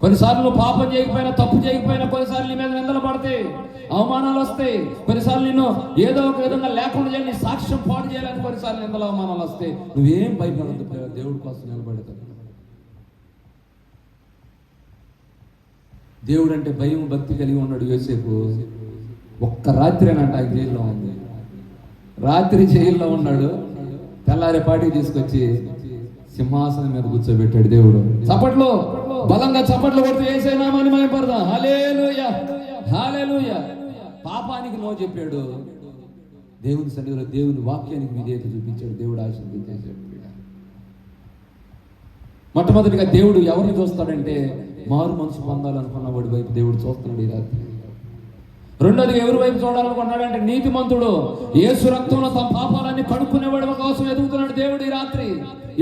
కొన్నిసార్లు పాపం చేయకపోయినా, తప్పు చేయకపోయినా కొన్నిసార్లు నీ మీద నిందలు పడతాయి, అవమానాలు వస్తాయి. కొన్నిసార్లు నిన్ను ఏదో ఒక విధంగా లేకుండా చేయాలి, నీ సాక్ష్యం పాడు చేయాలని కొన్నిసార్లు నిందలు అవమానాలు వస్తాయి. నువ్వేం భయపడద్దు, దేవుడి కోసం నిలబడతావు. దేవుడు అంటే భయం భక్తి కలిగి ఉన్నాడు యోసేపు. ఒక్క రాత్రేనంట ఆయన జైల్లో ఉంది. రాత్రి జైల్లో ఉన్నాడు. తెల్లారేపాటికి తీసుకొచ్చి సింహాసనం మీద కూర్చోబెట్టాడు దేవుడు. చప్పట్లు, బలంగా చప్పట్లు కొడుతూ యేసయ్య నామాన్ని మహిమపడదాం. హల్లెలూయా, హల్లెలూయా. పాపానికి నో చెప్పాడు, దేవుని సన్నిధిలో దేవుని వాక్యానికి విధేయత చూపించాడు, దేవుడు ఆశీర్వదించేశాడు. మొట్టమొదటిగా దేవుడు ఎవరిని చూస్తాడంటే, మారు మనసు పొందాలనుకున్న వాడి వైపు దేవుడు చూస్తున్నాడు ఈ రాత్రి. రెండోది ఎవరి వైపు చూడాలనుకున్నాడంటే, నీతిమంతుడు యేసు రక్తంలో తమ పాపాలన్నీ కడుక్కునేవాడు కోసం ఎదుగుతున్నాడు దేవుడు ఈ రాత్రి.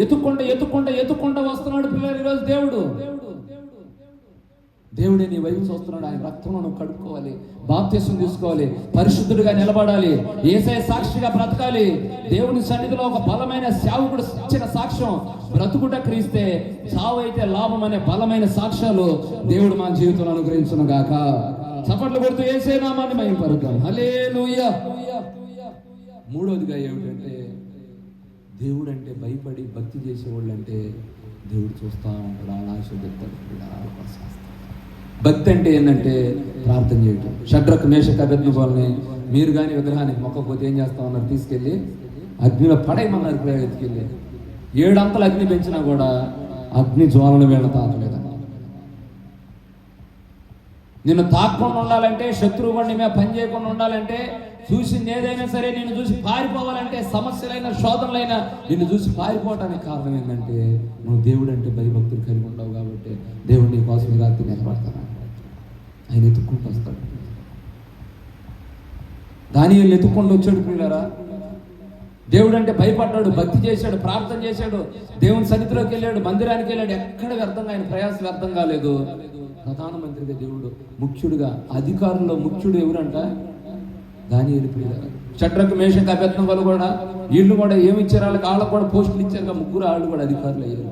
ఎత్తుక్కుంటూ వస్తున్నాడు పిల్లలు ఈరోజు దేవుడు. దేవుడే నీ వైపు చూస్తున్నాడు. ఆయన రక్తంలో నువ్వు కడుక్కోవాలి, బాప్తిసం తీసుకోవాలి, పరిశుద్ధుడిగా నిలబడాలి, యేసయ్య సాక్షిగా బ్రతకాలి. దేవుని సన్నిధిలో ఒక బలమైన సేవకుడు ఇచ్చిన సాక్ష్యం బ్రతుకుట క్రీస్తే, చావు అయితే లాభం అనే బలమైన సాక్ష్యాలు దేవుడు మన జీవితంలో అనుగ్రహించును గాక. చప్పట్లు కొడుతూ యేసయ్య నామాన్ని మహిమపరుద్దాం. హల్లెలూయా. మూడోదిగా ఏమిటంటే, దేవుడు అంటే భయపడి భక్తి చేసేవాళ్ళు అంటే దేవుడు చూస్తూ ఉంటాడు, ఆశీర్వదిస్తాడు. భక్తి అంటే ఏంటంటే ప్రార్థన చేయటం. షడ్రక్ మేషక్ అబేద్నెగోల్ని మీరు కానీ విగ్రహానికి మొక్కకపోతే ఏం చేస్తామన్నారు, తీసుకెళ్ళి అగ్నిలో పడేయమన్నారు. ఎత్తుకెళ్ళి 7 అంతలు అగ్ని పెంచినా కూడా అగ్ని జ్వాలను వీళ్ళ తాకలేదన్న. నిన్ను తాకకుండా ఉండాలంటే, శత్రువు కూడా నీ మీద పని చేయకుండా ఉండాలంటే, చూసింది ఏదైనా సరే నిన్ను చూసి పారిపోవాలంటే, సమస్యలైన శోధనలైనా నిన్ను చూసి పారిపోవటానికి కారణం ఏంటంటే, నువ్వు దేవుడు అంటే భయభక్తులు కలిగి ఉండవు కాబట్టి దేవుడు నీ కోసం రాత్రి నిలబడతాను. ఆయన ఎత్తుక్కుంటూ వస్తాడు. దానియేలు ఎత్తుక్కుంటూ వచ్చాడు పిల్లరా. దేవుడు అంటే భయపడ్డాడు, భక్తి చేశాడు, ప్రార్థన చేశాడు, దేవుని సన్నిధిలోకి వెళ్ళాడు, మందిరానికి వెళ్ళాడు. ఎక్కడ వ్యర్థంగా ఆయన ప్రయాసం వ్యర్థం కాలేదు. ప్రధానమంత్రిగా దేవుడు ముఖ్యుడుగా, అధికారుల్లో ముఖ్యుడు ఎవరంట, దానియేలు పిల్లరా. షడ్రక్ మేషక్ అబేద్నెగోలు కూడా, వీళ్ళు కూడా ఏమి ఇచ్చారు, వాళ్ళకు కూడా పోస్టులు ఇచ్చారు. ముగ్గురు వాళ్ళు కూడా అధికారులు అయ్యారు.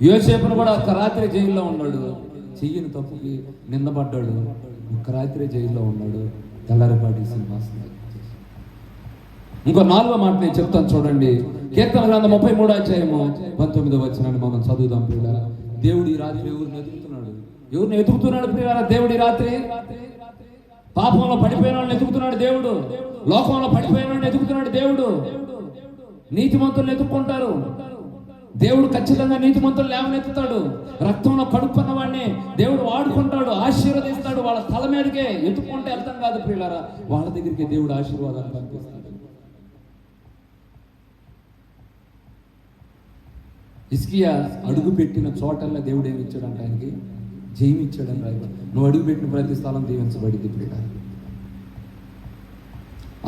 యోసేపును కూడా ఒక రాత్రి జైల్లో ఉన్నాడు, చెయ్యని తప్పుకి నిందపడ్డాడు, ఒక రాత్రి జైల్లో ఉన్నాడు. తెల్లారిపాటి సింహాసనం. ఇంకో 4వ మాట నేను చెప్తాను చూడండి. కీర్తన గ్రంథం 33వ అధ్యాయము 19వ వచనాన్ని మనం చదువుదాం ప్రియులారా. దేవుడు ఈ రాత్రి ఎవరిని ఎదుగుతున్నాడు? ఎవరిని ఎదుగుతున్నాడు ప్రియులారా? దేవుడు ఈ రాత్రి పాపంలో పడిపోయిన వాళ్ళని ఎదుగుతున్నాడు దేవుడు. లోకంలో పడిపోయిన వాళ్ళని ఎదుగుతున్నాడు దేవుడు. నీతిమంతులను ఎదుర్కొంటారు దేవుడు. ఖచ్చితంగా నీతిమంతులు లేవనెత్తుతాడు. రక్తంలో కడుక్కున్న వాడిని దేవుడు వాడుకుంటాడు, ఆశీర్వదిస్తాడు. వాళ్ళ తల మీదకే ఎత్తుకుంటే అర్థం కాదు ప్రియులారా, వాళ్ళ దగ్గరికి దేవుడు ఆశీర్వాదాలు పంపిస్తాడు. హిజ్కియా అడుగు పెట్టిన చోటల్లా దేవుడు ఏమి ఇచ్చాడంటే ఆయనకి జయం ఇచ్చాడని రాయబడి. నువ్వు అడుగు పెట్టిన ప్రతి స్థలం దీవించబడింది ప్రియులారా.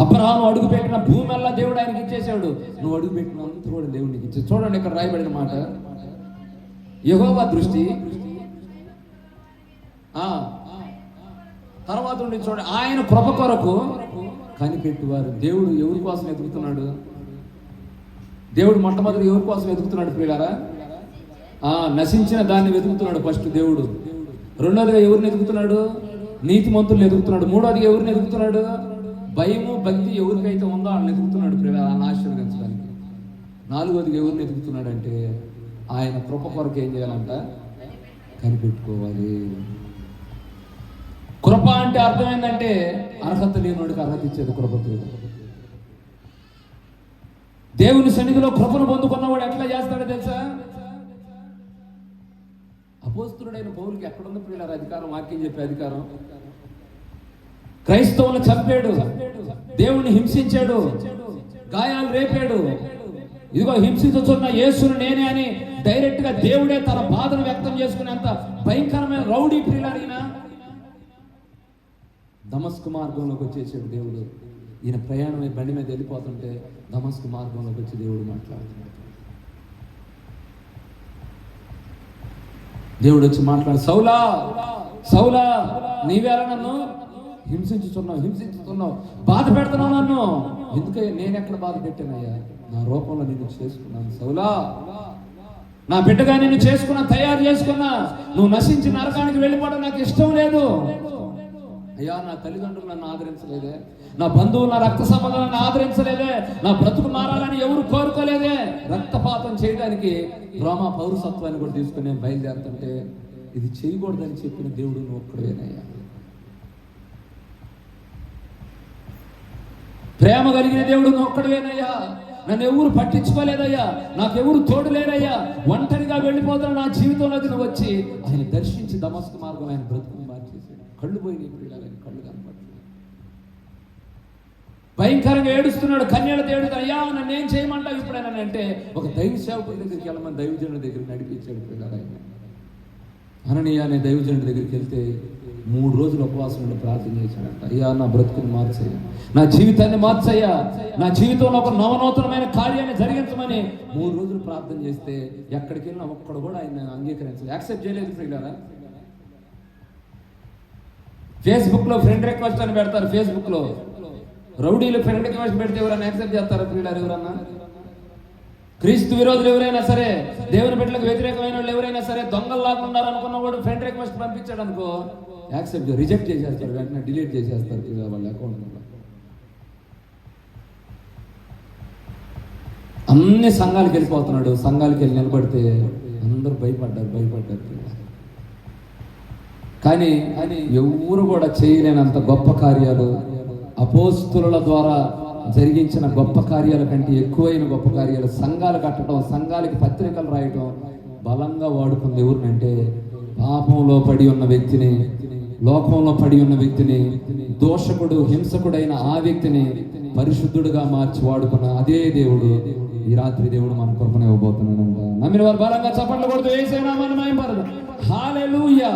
అబ్రహాము అడుగు పెట్టిన భూమి అల్లా దేవుడు ఆయనకి ఇచ్చేసాడు. నువ్వు అడుగు పెట్టిన అంతా కూడా దేవుడికి ఇచ్చేది. చూడండి ఇక్కడ రాయబడిన మాట, యెహోవా దృష్టి తర్వాత ఉండి చూడండి, ఆయన కృప కొరకు కనిపెట్టువారు. దేవుడు ఎవరి కోసం ఎదుగుతున్నాడు? దేవుడు మొట్టమొదటి ఎవరి కోసం ఎదుగుతున్నాడు ప్రియులారా? నశించిన దాన్ని వెతుకుతున్నాడు ఫస్ట్ దేవుడు. రెండోదిగా ఎవరిని ఎదుగుతున్నాడు? నీతిమంతుల్ని ఎదుగుతున్నాడు. మూడోదిగా ఎవరిని ఎదుగుతున్నాడు? భయము భక్తి ఎవరికైతే ఉందో వాళ్ళని ఎదుగుతున్నాడు ప్రియులారా, ఆశీర్వదించడానికి. 4వదిగా ఎవరిని ఎదుగుతున్నాడు అంటే, ఆయన కృప కొరకు ఏం చేయాలంట? కనిపెట్టుకోవాలి. కృప అంటే అర్థం ఏంటంటే, అర్హత లేనివాడికి అర్హత ఇచ్చేది కృప. దేవుని సన్నిధిలో కృపను పొందుకున్నవాడు ఎట్లా చేస్తాడో తెలుసా? అపోస్తలుడైన పౌలుకి ఎక్కడుంది ప్రియులారా అధికారం? వాక్యం చెప్పే అధికారం. క్రైస్తవులను చంపాడు, దేవుణ్ణి హింసించాడు, గాయాలు రేపాడు. ఇదిగో హింసించుతున్న యేసును నేనే అని డైరెక్ట్ గా దేవుడే తన బాధను వ్యక్తం చేసుకునేంత భయంకరమైన రౌడీ ప్రియులారిన దమస్కు మార్గంలోకి వచ్చేసాడు దేవుడు. ఈయన ప్రయాణం బండి మీద వెళ్ళిపోతుంటే దమస్కు మార్గంలోకి వచ్చి దేవుడు మాట్లాడుతున్నాడు. దేవుడు వచ్చి మాట్లాడు, సౌలా సౌలా నీవేలా నన్ను హింసించుతున్నావు, బాధ పెడుతున్నావు నన్ను. ఎందుకయ్యా? నేను ఎక్కడ బాధ పెట్టానయ్యా? నా రూపంలో నిన్ను చేసుకున్నాను సౌలా, నా బిడ్డగా నిన్ను చేసుకున్నా, తయారు చేసుకున్నా. నువ్వు నశించి నరకానికి వెళ్ళిపోవడం నాకు ఇష్టం లేదు అయ్యా. నా తల్లిదండ్రులు నన్ను ఆదరించలేదే, నా బంధువులు నా రక్త సంబంధాలు నన్ను ఆదరించలేదే, నా బ్రతుకు మారాలని ఎవరు కోరుకోలేదే. రక్తపాతం చేయడానికి రోమా పౌరసత్వాన్ని కూడా తీసుకుని నేను బయలుదేరుతుంటే, ఇది చేయకూడదని చెప్పిన దేవుడు నువ్వు ఒక్కడేనయ్యా. ప్రేమ కలిగిన దేవుడు నువ్వు ఒక్కడవేనయ్యా. నన్ను ఎవరు పట్టించుకోలేదయ్యా, నాకెవరు తోడు లేరయ్యా. ఒంటరిగా వెళ్ళిపోతున్న నా జీవితంలోకి నువ్వు వచ్చి ఆయన దర్శించి దమస్కు మార్గం ఆయన బ్రతుకుని మార్చేసాడు. కళ్ళు పోయినాయి పిల్లలని, కళ్ళు కనపడుతుంది. భయంకరంగా ఏడుస్తున్నాడు, కన్యల దేవుడు. అయ్యా నన్ను ఏం చేయమంటావు ఇప్పుడైనా అంటే, ఒక దైవ సేవకుల దగ్గరికి వెళ్ళమని దైవజనుడి దగ్గరికి నడిపించాడు పిల్లలు. ఆయన అననీయ అనే దైవజనుడి దగ్గరికి వెళ్తే 3 రోజులు ఉపవాసం ఉండి ప్రార్థన చేశాడంట. అయ్యా నా బ్రతుకుని మార్చయ్యా, నా జీవితాన్ని మార్చయ్యా, నా జీవితంలో ఒక నవనూతనమైన కార్యాన్ని జరిగించమని 3 రోజులు ప్రార్థన చేస్తే ఎక్కడికి వెళ్ళినా ఒక్కడు కూడా ఆయన అంగీకరించలేదు, యాక్సెప్ట్ చేయలేదు. ప్రియులారా, ఫేస్బుక్లో ఫ్రెండ్ రిక్వెస్ట్ అని పెడతారు. ఫేస్బుక్లో రౌడీలు ఫ్రెండ్ రిక్వెస్ట్ పెడితే ఎవరైనా యాక్సెప్ట్ చేస్తారా ప్రియులారా? ఎవరన్నా క్రీస్తు విరోధులు ఎవరైనా సరే, దేవుని బిడ్డలకు వ్యతిరేకమైన వాళ్ళు ఎవరైనా సరే, దొంగల్లాగా ఉన్నారనుకున్న వాడు ఫ్రెండ్ రిక్వెస్ట్ పంపించాడు అనుకో, యాక్సెప్ట్ రిజెక్ట్ చేసేస్తారు, వెంటనే డిలీట్ చేసేస్తారు వాళ్ళ అకౌంట్. అన్ని సంఘాలకు వెళ్ళిపోతున్నాడు. సంఘాలకు వెళ్ళి నిలబడితే అందరూ భయపడ్డారు. కానీ ఎవరు కూడా చేయలేనంత గొప్ప కార్యాలు అపోస్తుల ద్వారా జరిగించిన గొప్ప కార్యాల కంటే ఎక్కువైన గొప్ప కార్యాలు సంఘాలు కట్టడం, సంఘాలకి పత్రికలు రాయటం బలంగా వాడుకుంది. ఎవరినంటే పాపంలో పడి ఉన్న వ్యక్తిని, లోకంలో పడి ఉన్న వ్యక్తిని, దోషకుడు హింసకుడైన ఆ వ్యక్తిని పరిశుద్ధుడుగా మార్చి వాడుకున్న అదే దేవుడు ఈ రాత్రి దేవుడు మన కృపను ఇవ్వబోతున్నాడంట. నమ్మిన వారు బలంగా చప్పట్లు కొడుతూ యేసయ్య మహిమపరచు. హల్లెలూయా.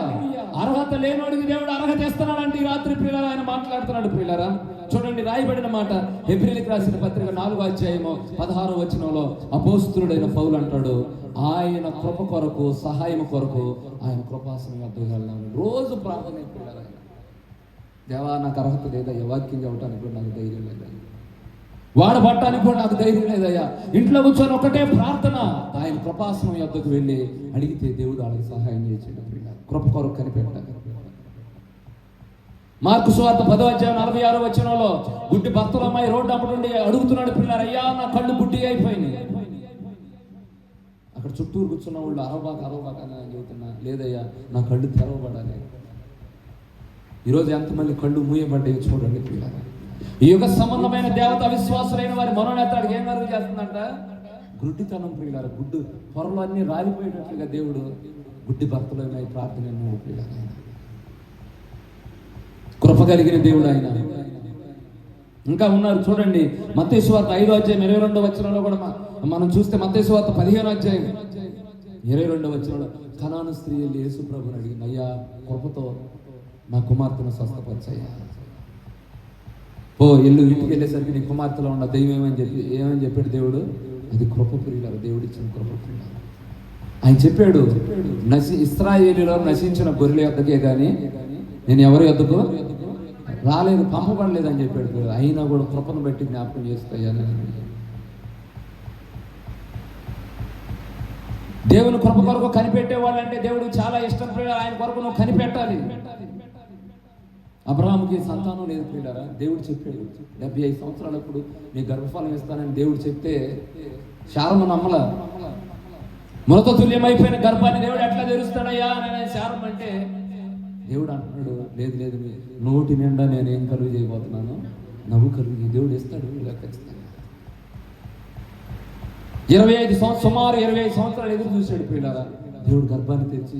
అర్హత లేనోడికి దేవుడు అర్హత ఇస్తున్నాడంటే ఈ రాత్రి ప్రియులారా ఆయన మాట్లాడుతున్నాడు. ప్రియులారా చూడండి, రాయబడిన మాట హెబ్రీయులకు రాసిన పత్రిక 4వ అధ్యాయము 16వ వచనంలో అపోస్తులుడైన పౌలు అంటాడు, ఆయన కృప కొరకు, సహాయం కొరకు ఆయన కృపాసనం వద్దకు వెళ్ళాను. రోజు ప్రార్థన. దేవా నాకు అర్హత లేదయ్యా, వాక్యం చెప్పడానికి కూడా నాకు ధైర్యం లేదయ్యా, వాడబట్టడానికి కూడా నాకు ధైర్యం లేదయ్యా. ఇంట్లో కూర్చొని ఒకటే ప్రార్థన. ఆయన కృపాసనం వద్దకు వెళ్ళి అడిగితే దేవుడు వాళ్ళకి సహాయం చేసాడు. కృప కొరకు కనిపెట్టాడు. మార్కు సువార్త 10వ అధ్యాయం 46వ వచనంలో గుడ్డి భక్తులమ్మాయి రోడ్డు అప్పుడుండి అడుగుతున్నాడు, పిల్లలు అయ్యా నా కళ్ళు గుడ్డి అయిపోయినాయి. అక్కడ చుట్టూరు కూర్చున్న వాళ్ళు అరవబాక అని చెబుతున్నా, లేదయ్యా నా కళ్ళు తెరవబడాలి. ఈరోజు ఎంతమంది కళ్ళు మూయబడ్డాయి చూడండి పిల్లలు. ఈ యుగ సంబంధమైన దేవత విశ్వాసులైన వారి మనోనేతాడికి ఏం కలుగు చేస్తుందంట? గుడ్డితనం ప్రియులారా. గుడ్డు పొరలు అన్ని రాలిపోయేటట్లుగా దేవుడు గుడ్డి భక్తులైన ప్రార్థన పిల్లలు. కృప కలిగిన దేవుడు ఆయన. ఇంకా ఉన్నారు చూడండి, మత్తయి సువార్త 5వ అధ్యాయం 22వ వచనంలో కూడా మనం చూస్తే, మత్తయి సువార్త 15వ అధ్యాయం 22వ వచనంలో కనాను స్త్రీ యేసు ప్రభుని అడిగింది, అయ్యా కృపతో నా కుమార్తెను స్వస్థపరిచయ్యా. ఇంటికి వెళ్ళేసరికి నీ కుమార్తెలో ఉన్న దైవం ఏమని చెప్పాడు దేవుడు? అది కృప ప్రియులారా, దేవుడు ఇచ్చిన కృప ప్రియులారా. ఆయన చెప్పాడు, ఇశ్రాయేలులో నశించిన గొర్రెల యొద్దకే కానీ నేను ఎవరి యొద్దకు రాలేదు, పంపబడలేదు అని చెప్పాడు. అయినా కూడా కృపను బట్టి జ్ఞాపకం చేస్తాయని. దేవుని కృప కొరకు కనిపెట్టేవాళ్ళంటే దేవుడు చాలా ఇష్టం ప్రియులారా. ఆయన కొరకు నువ్వు కనిపెట్టాలి. అబ్రహాముకి సంతానం లేదు ప్రియులారా. దేవుడు చెప్పాడు 75 సంవత్సరాలప్పుడు నీ గర్భఫలం ఇస్తానని దేవుడు చెప్తే శారము నమ్మల. మొలతో తుల్యమైపోయిన గర్భాన్ని దేవుడు ఎట్లా తెరుస్తాడయ్యా అని శారం అంటే దేవుడు అంటున్నాడు, లేదు నోటి నిండా నేను ఏం కలుగు చేయబోతున్నాను, నవ్వు కలుగు దేవుడు ఇస్తాడు. ఖచ్చితంగా 25 సుమారు 25 సంవత్సరాలు ఎదురు చూశాడు పిల్లారా. దేవుడు గర్భాన్ని తెచ్చి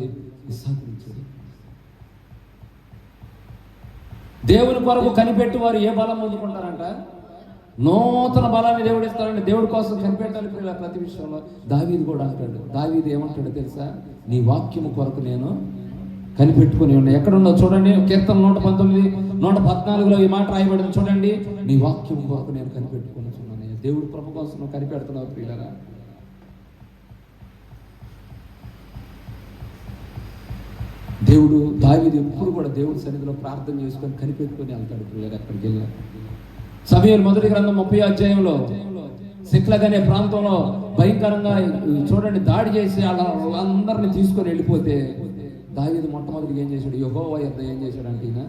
ఇస్సాకునిచ్చాడు. దేవుని కొరకు కనిపెట్టి వారు ఏ బలం పొందుకుంటారంట? నూతన బలాన్ని దేవుడు ఇస్తారంటే దేవుడి కోసం కనిపెట్టాలి పిల్లల ప్రతి విషయంలో. దావీదు కూడా అంటాడు. దావీదు ఏమంటాడు తెలుసా? నీ వాక్యము కొరకు నేను కనిపెట్టుకుని ఉన్నా. ఎక్కడున్నా చూడండి, కీర్తన 119, 114లో ఈ మాట రాయబడింది చూడండి. నీ వాక్యం కొరకు నేను కనిపెట్టుకుని ఉన్నాను. దేవుడి కృప కోసం నువ్వు కనిపెడుతున్నావు ప్రియులారా. దేవుడు దావీదు ఎప్పుడు కూడా దేవుడి సన్నిధిలో ప్రార్థన చేసుకొని కనిపెట్టుకొని వెళ్తాడు ప్రియులారా. ఎక్కడికి వెళ్ళినా సమూయేలు మొదటి గ్రంథం 30వ అధ్యాయంలో సిక్లగ్ అనే ప్రాంతంలో భయంకరంగా చూడండి దాడి చేసి వాళ్ళందరినీ తీసుకొని వెళ్ళిపోతే దావీదు మొట్టమొదటిగా ఏం చేశాడు? యెహోవా యొద్ద ఏం చేశాడంటే ఈయన